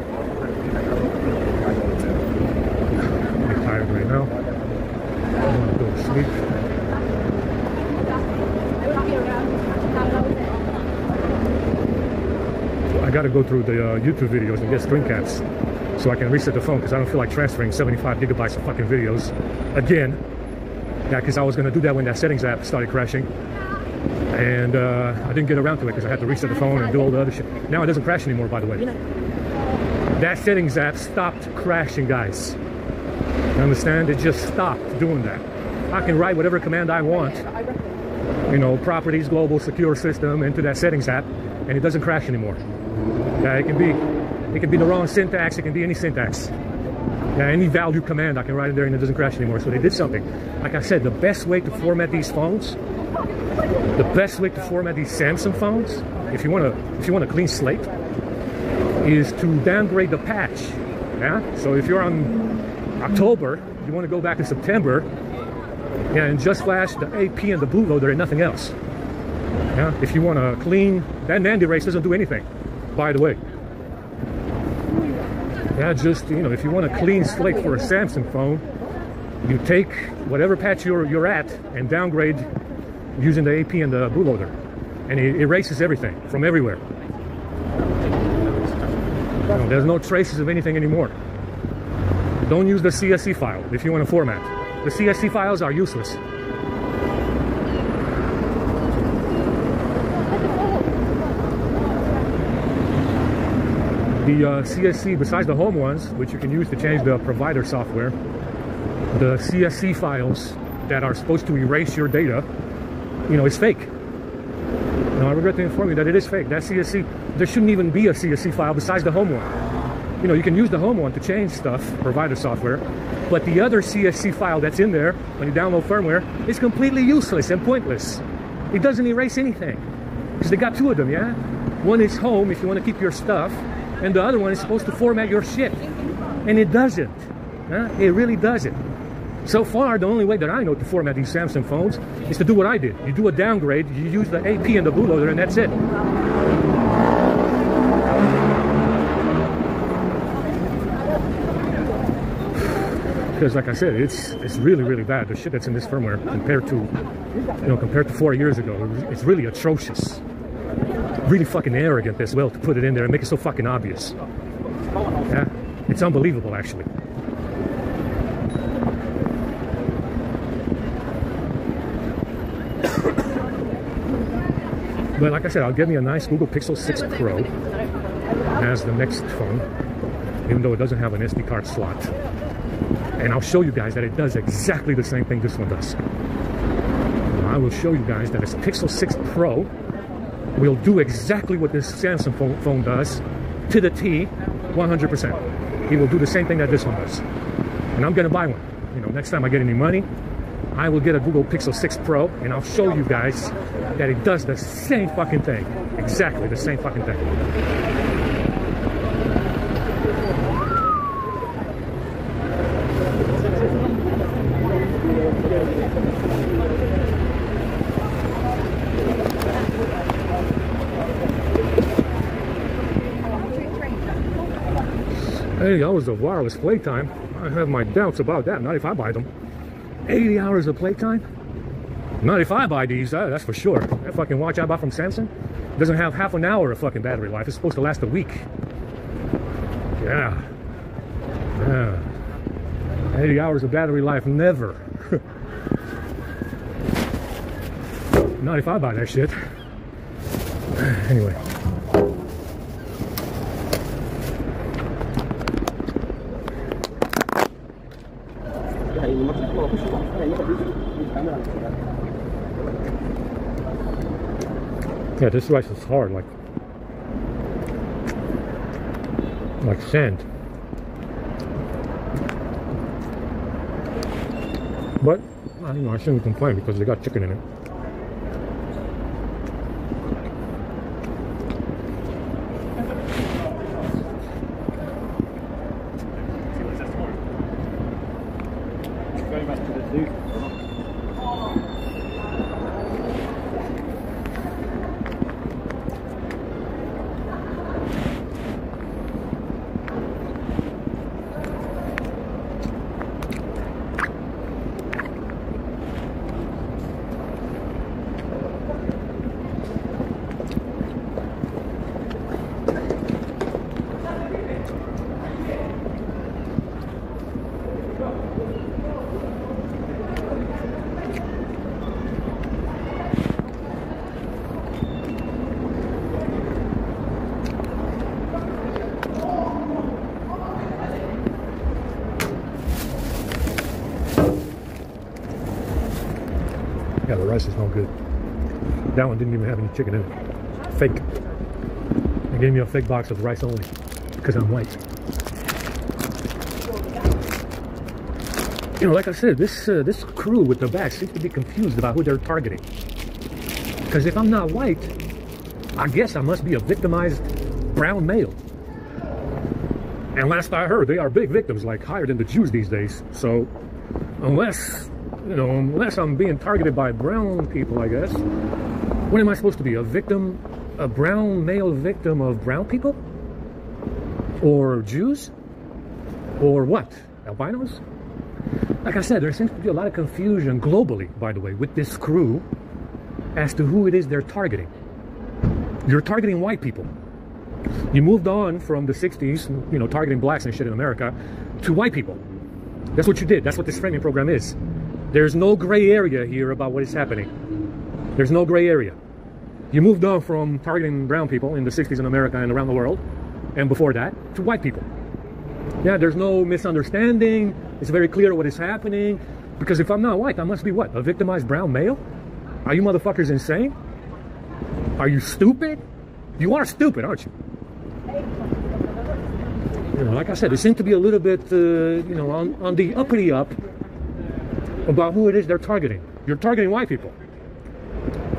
I'm tired right now. I want to go to sleep. I got to go through the YouTube videos and get screen caps so I can reset the phone, because I don't feel like transferring 75 gigabytes of fucking videos again. Yeah, because I was going to do that when that settings app started crashing, and I didn't get around to it because I had to reset the phone and do all the other shit. Now it doesn't crash anymore, by the way. That settings app stopped crashing, guys. You understand? It just stopped doing that. I can write whatever command I want, you know, properties, global, secure system, into that settings app, and it doesn't crash anymore. Yeah, it can be the wrong syntax, it can be any syntax. Yeah, any value command I can write in there and it doesn't crash anymore. So they did something. Like I said, the best way to format these phones, the best way to format these Samsung phones, if you want a clean slate, is to downgrade the patch. Yeah? So if you're on October, you want to go back to September, yeah, and just flash the AP and the bootloader and nothing else. Yeah? If you want to clean, that NAND erase doesn't do anything, by the way. Yeah, just, you know, if you want a clean slate for a Samsung phone, you take whatever patch you're at and downgrade using the AP and the bootloader, and it erases everything from everywhere. You know, there's no traces of anything anymore. Don't use the CSV file if you want to format. The CSV files are useless. The CSC, besides the home ones, which you can use to change the provider software, the CSC files that are supposed to erase your data, you know, is fake. Now, I regret to inform you that it is fake. That CSC, there shouldn't even be a CSC file besides the home one. You know, you can use the home one to change stuff, provider software, but the other CSC file that's in there, when you download firmware, is completely useless and pointless. It doesn't erase anything. Because they got two of them, yeah? One is home, if you want to keep your stuff, and the other one is supposed to format your shit. And it doesn't. Huh? It really doesn't. So far, the only way that I know to format these Samsung phones is to do what I did. You do a downgrade, you use the AP and the bootloader, and that's it. Because like I said, it's really, really bad. The shit that's in this firmware compared to 4 years ago, it's really atrocious. Really fucking arrogant as well to put it in there and make it so fucking obvious. Yeah, it's unbelievable actually. But like I said, I'll get me a nice Google Pixel 6 Pro as the next phone, even though it doesn't have an SD card slot. And I'll show you guys that it does exactly the same thing this one does. I will show you guys that this Pixel 6 Pro will do exactly what this Samsung phone does to the T, 100%. It will do the same thing that this one does. And I'm gonna buy one. You know, next time I get any money, I will get a Google Pixel 6 Pro, and I'll show you guys that it does the same fucking thing. Exactly the same fucking thing. Hey, hours of wireless playtime. I have my doubts about that. Not if I buy them. 80 hours of playtime? Not if I buy these, that's for sure. That fucking watch I bought from Samsung doesn't have half an hour of fucking battery life. It's supposed to last a week. Yeah. 80 hours of battery life, never. Not if I buy that shit. Anyway. Yeah, this rice is hard, like sand. But I shouldn't complain because they got chicken in it. Going back to the zoo. Yeah, the rice is no good. That one didn't even have any chicken in it. Fake. They gave me a fake box of rice only because I'm white. You know, like I said, this crew with the back seems to be confused about who they're targeting. Because if I'm not white, I guess I must be a victimized brown male. And last I heard, they are big victims, like higher than the Jews these days. So unless I'm being targeted by brown people, I guess, what am I supposed to be? A victim, a brown male victim of brown people? Or Jews? Or what? Albinos? Like I said, there seems to be a lot of confusion globally, by the way, with this crew as to who it is they're targeting. You're targeting white people. You moved on from the 60s, you know, targeting blacks and shit in America, to white people. That's what you did. That's what this framing program is. There's no gray area here about what is happening. There's no gray area. You moved on from targeting brown people in the 60s in America and around the world, and before that, to white people. Yeah, there's no misunderstanding. It's very clear what is happening. Because if I'm not white, I must be what? A victimized brown male? Are you motherfuckers insane? Are you stupid? You are stupid, aren't you? You know, like I said, they seem to be a little bit, you know, on the uppity up about who it is they're targeting. You're targeting white people.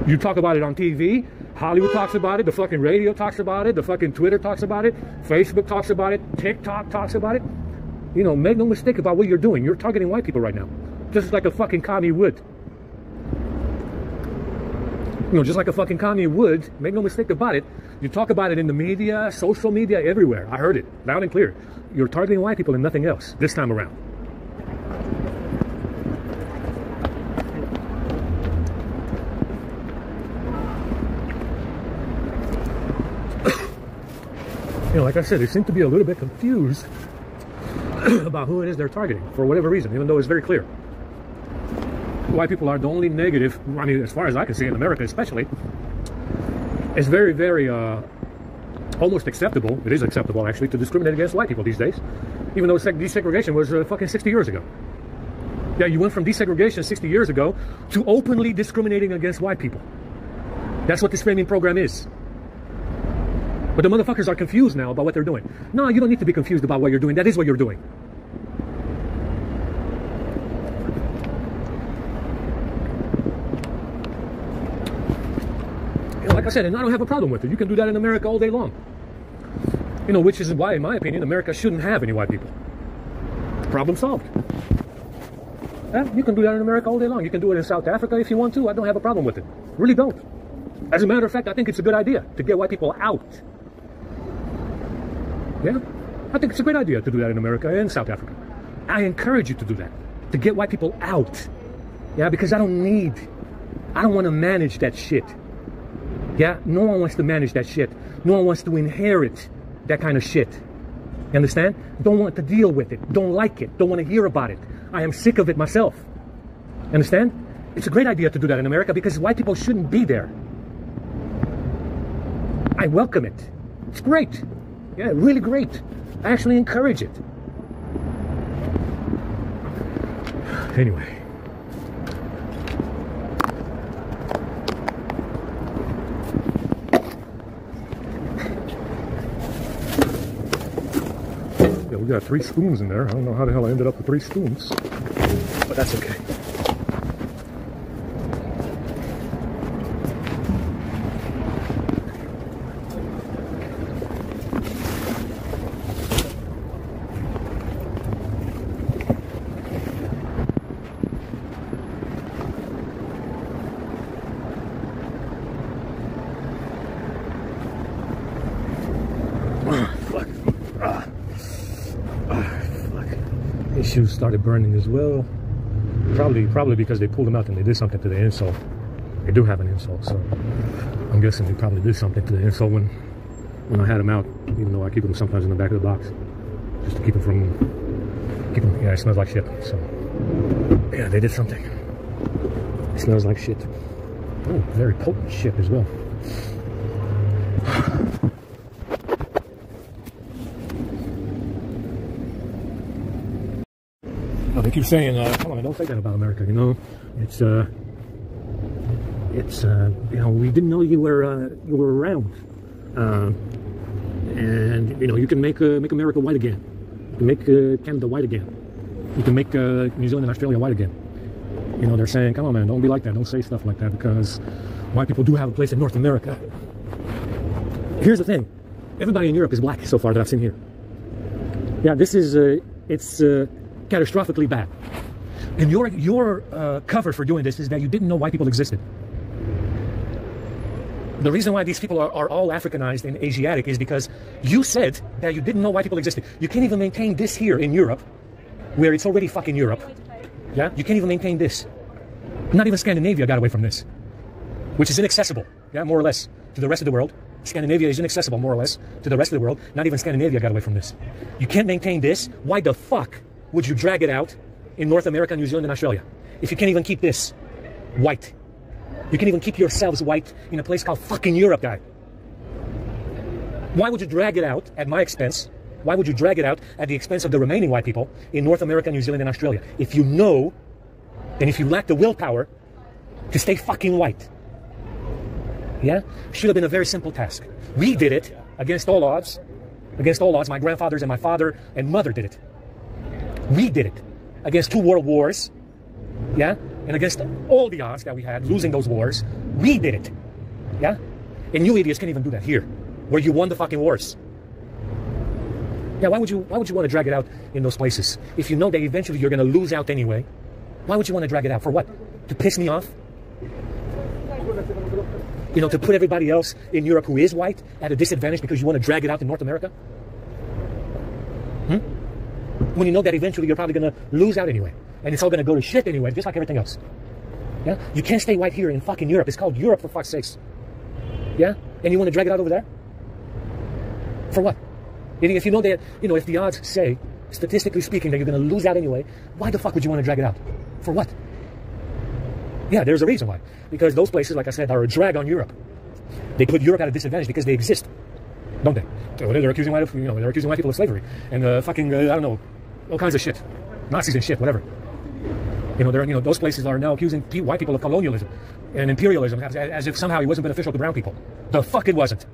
You talk about it on TV. Hollywood talks about it. The fucking radio talks about it. The fucking Twitter talks about it. Facebook talks about it. TikTok talks about it. You know, make no mistake about what you're doing. You're targeting white people right now. Just like a fucking commie would. You know, just like a fucking commie would. Make no mistake about it. You talk about it in the media, social media, everywhere. I heard it loud and clear. You're targeting white people and nothing else this time around. know, like I said, they seem to be a little bit confused about who it is they're targeting for whatever reason, even though it's very clear. White people are the only negative, I mean, as far as I can see, in America especially, it's very, very almost acceptable, it is acceptable actually, to discriminate against white people these days, even though desegregation was fucking 60 years ago. Yeah, you went from desegregation 60 years ago to openly discriminating against white people. That's what this framing program is. But the motherfuckers are confused now about what they're doing. No, you don't need to be confused about what you're doing. That is what you're doing. You know, like I said, and I don't have a problem with it. You can do that in America all day long. You know, which is why, in my opinion, America shouldn't have any white people. Problem solved. Yeah, you can do that in America all day long. You can do it in South Africa if you want to. I don't have a problem with it. Really don't. As a matter of fact, I think it's a good idea to get white people out. Yeah, I think it's a great idea to do that in America and South Africa. I encourage you to do that, to get white people out. Yeah, because I don't want to manage that shit. Yeah, no one wants to manage that shit. No one wants to inherit that kind of shit. You understand? Don't want to deal with it. Don't like it. Don't want to hear about it. I am sick of it myself. Understand? It's a great idea to do that in America because white people shouldn't be there. I welcome it. It's great. Yeah, really great. I actually encourage it. Anyway. Yeah, we got 3 spoons in there. I don't know how the hell I ended up with 3 spoons. But that's okay. His shoes started burning as well. Probably because they pulled them out and they did something to the insole. They do have an insole, so I'm guessing they probably did something to the insole when I had them out, even though I keep them sometimes in the back of the box. Just to keep them from, yeah, it smells like shit, so. Yeah, they did something. It smells like shit. Oh, very potent shit as well. Oh, they keep saying, come on, don't say that about America, you know. It's you know, we didn't know you were around. And, you know, you can make America white again. You can make Canada white again. You can make New Zealand and Australia white again. You know, they're saying, come on, man, don't be like that. Don't say stuff like that because white people do have a place in North America. Here's the thing. Everybody in Europe is black so far that I've seen here. Yeah, this is, it's catastrophically bad. And your cover for doing this is that you didn't know white people existed. The reason why these people are all Africanized and Asiatic is because you said that you didn't know white people existed. You can't even maintain this here in Europe, where it's already fucking Europe. Yeah? You can't even maintain this. Not even Scandinavia got away from this, which is inaccessible, yeah, more or less, to the rest of the world. Scandinavia is inaccessible, more or less, to the rest of the world. Not even Scandinavia got away from this. You can't maintain this. Why the fuck would you drag it out in North America, New Zealand, and Australia if you can't even keep this white? You can't even keep yourselves white in a place called fucking Europe, guy. Why would you drag it out at my expense? Why would you drag it out at the expense of the remaining white people in North America, New Zealand, and Australia? If you know, and if you lack the willpower to stay fucking white. Yeah? Should have been a very simple task. We did it against all odds. Against all odds. My grandfathers and my father and mother did it. We did it against 2 world wars. Yeah? And against all the odds that we had, losing those wars, we did it. Yeah? And you idiots can't even do that here, where you won the fucking wars. Yeah, why would you want to drag it out in those places? If you know that eventually you're going to lose out anyway, why would you want to drag it out? For what? To piss me off? You know, to put everybody else in Europe who is white at a disadvantage because you want to drag it out in North America? When you know that eventually you're probably going to lose out anyway. And it's all going to go to shit anyway, just like everything else. Yeah? You can't stay white here in fucking Europe. It's called Europe, for fuck's sakes. Yeah? And you want to drag it out over there? For what? If you know that, if the odds say, statistically speaking, that you're going to lose out anyway, why the fuck would you want to drag it out? For what? Yeah, there's a reason why. Because those places, like I said, are a drag on Europe. They put Europe at a disadvantage because they exist, don't they? So they're accusing white people of slavery and fucking I don't know, all kinds of shit, Nazis and shit, whatever. Those places are now accusing white people of colonialism and imperialism as if somehow it wasn't beneficial to brown people. The fuck it wasn't.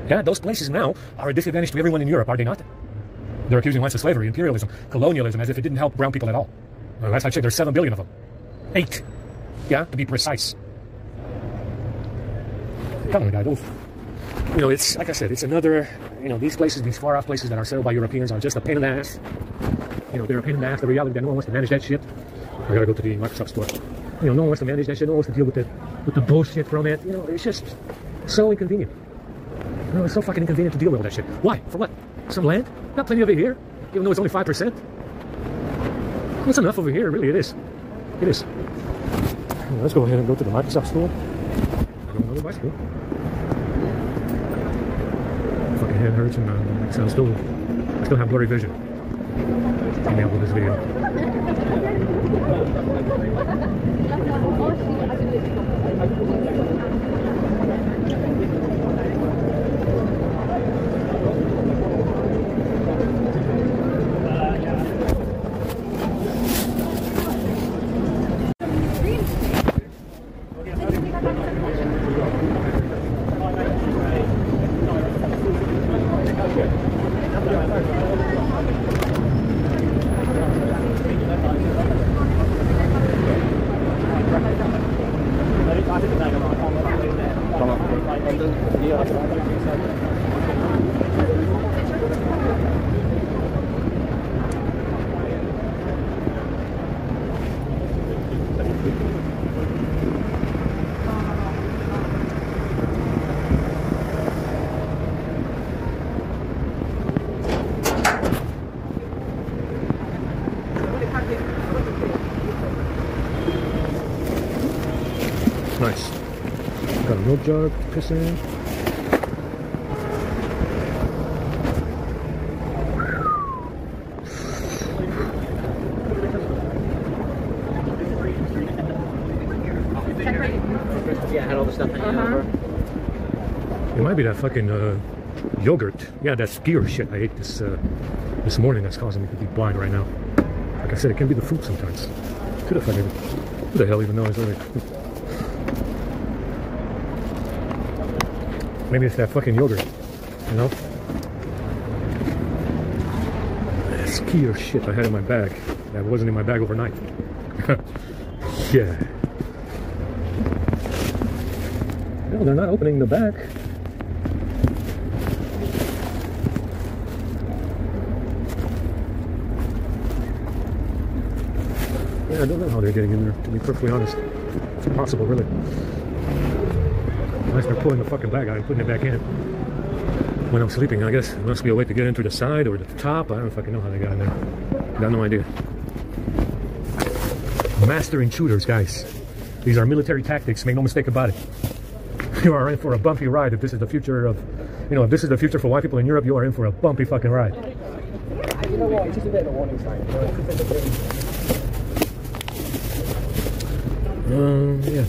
Yeah, those places now are a disadvantage to everyone in Europe, are they not? They're accusing whites of slavery, imperialism, colonialism, as if it didn't help brown people at all. Last I checked, there's 7 billion of them. 8. Yeah, to be precise. Come on, guys. It's like I said, it's another, these places, these far-off places that are settled by Europeans are just a pain in the ass. They're a pain in the ass. The reality that no one wants to manage that shit. I gotta go to the Microsoft store. No one wants to manage that shit. No one wants to deal with the bullshit from it. It's just so inconvenient. It's so fucking inconvenient to deal with all that shit. Why? For what? Some land? Not plenty of it here, even though it's only 5%. It's enough over here, really, it is. It is. Let's go ahead and go to the Microsoft store. Another bicycle. Fucking head hurts and I still have blurry vision. Email with this video. Nice. Got a milk jug to piss in. Yeah, I had all the stuff in over. It might be that fucking yogurt. Yeah, that skyr shit I ate this morning that's causing me to be blind right now. Like I said, it can be the fruit sometimes. Could have fucking. Who the hell even knows? Maybe it's that fucking yogurt, That skyr shit I had in my bag that wasn't in my bag overnight. Yeah. No, they're not opening the back. Yeah, I don't know how they're getting in there, to be perfectly honest. It's impossible, really. Unless they're pulling the fucking bag out and putting it back in. When I'm sleeping, I guess. There must be a way to get in through the side or the top. I don't fucking know how they got in there. Got no idea. Master intruders, guys. These are military tactics, make no mistake about it. You are in for a bumpy ride if this is the future of, if this is the future for white people in Europe, you are in for a bumpy fucking ride. You know what, it's just a bit of a warning sign. Yeah.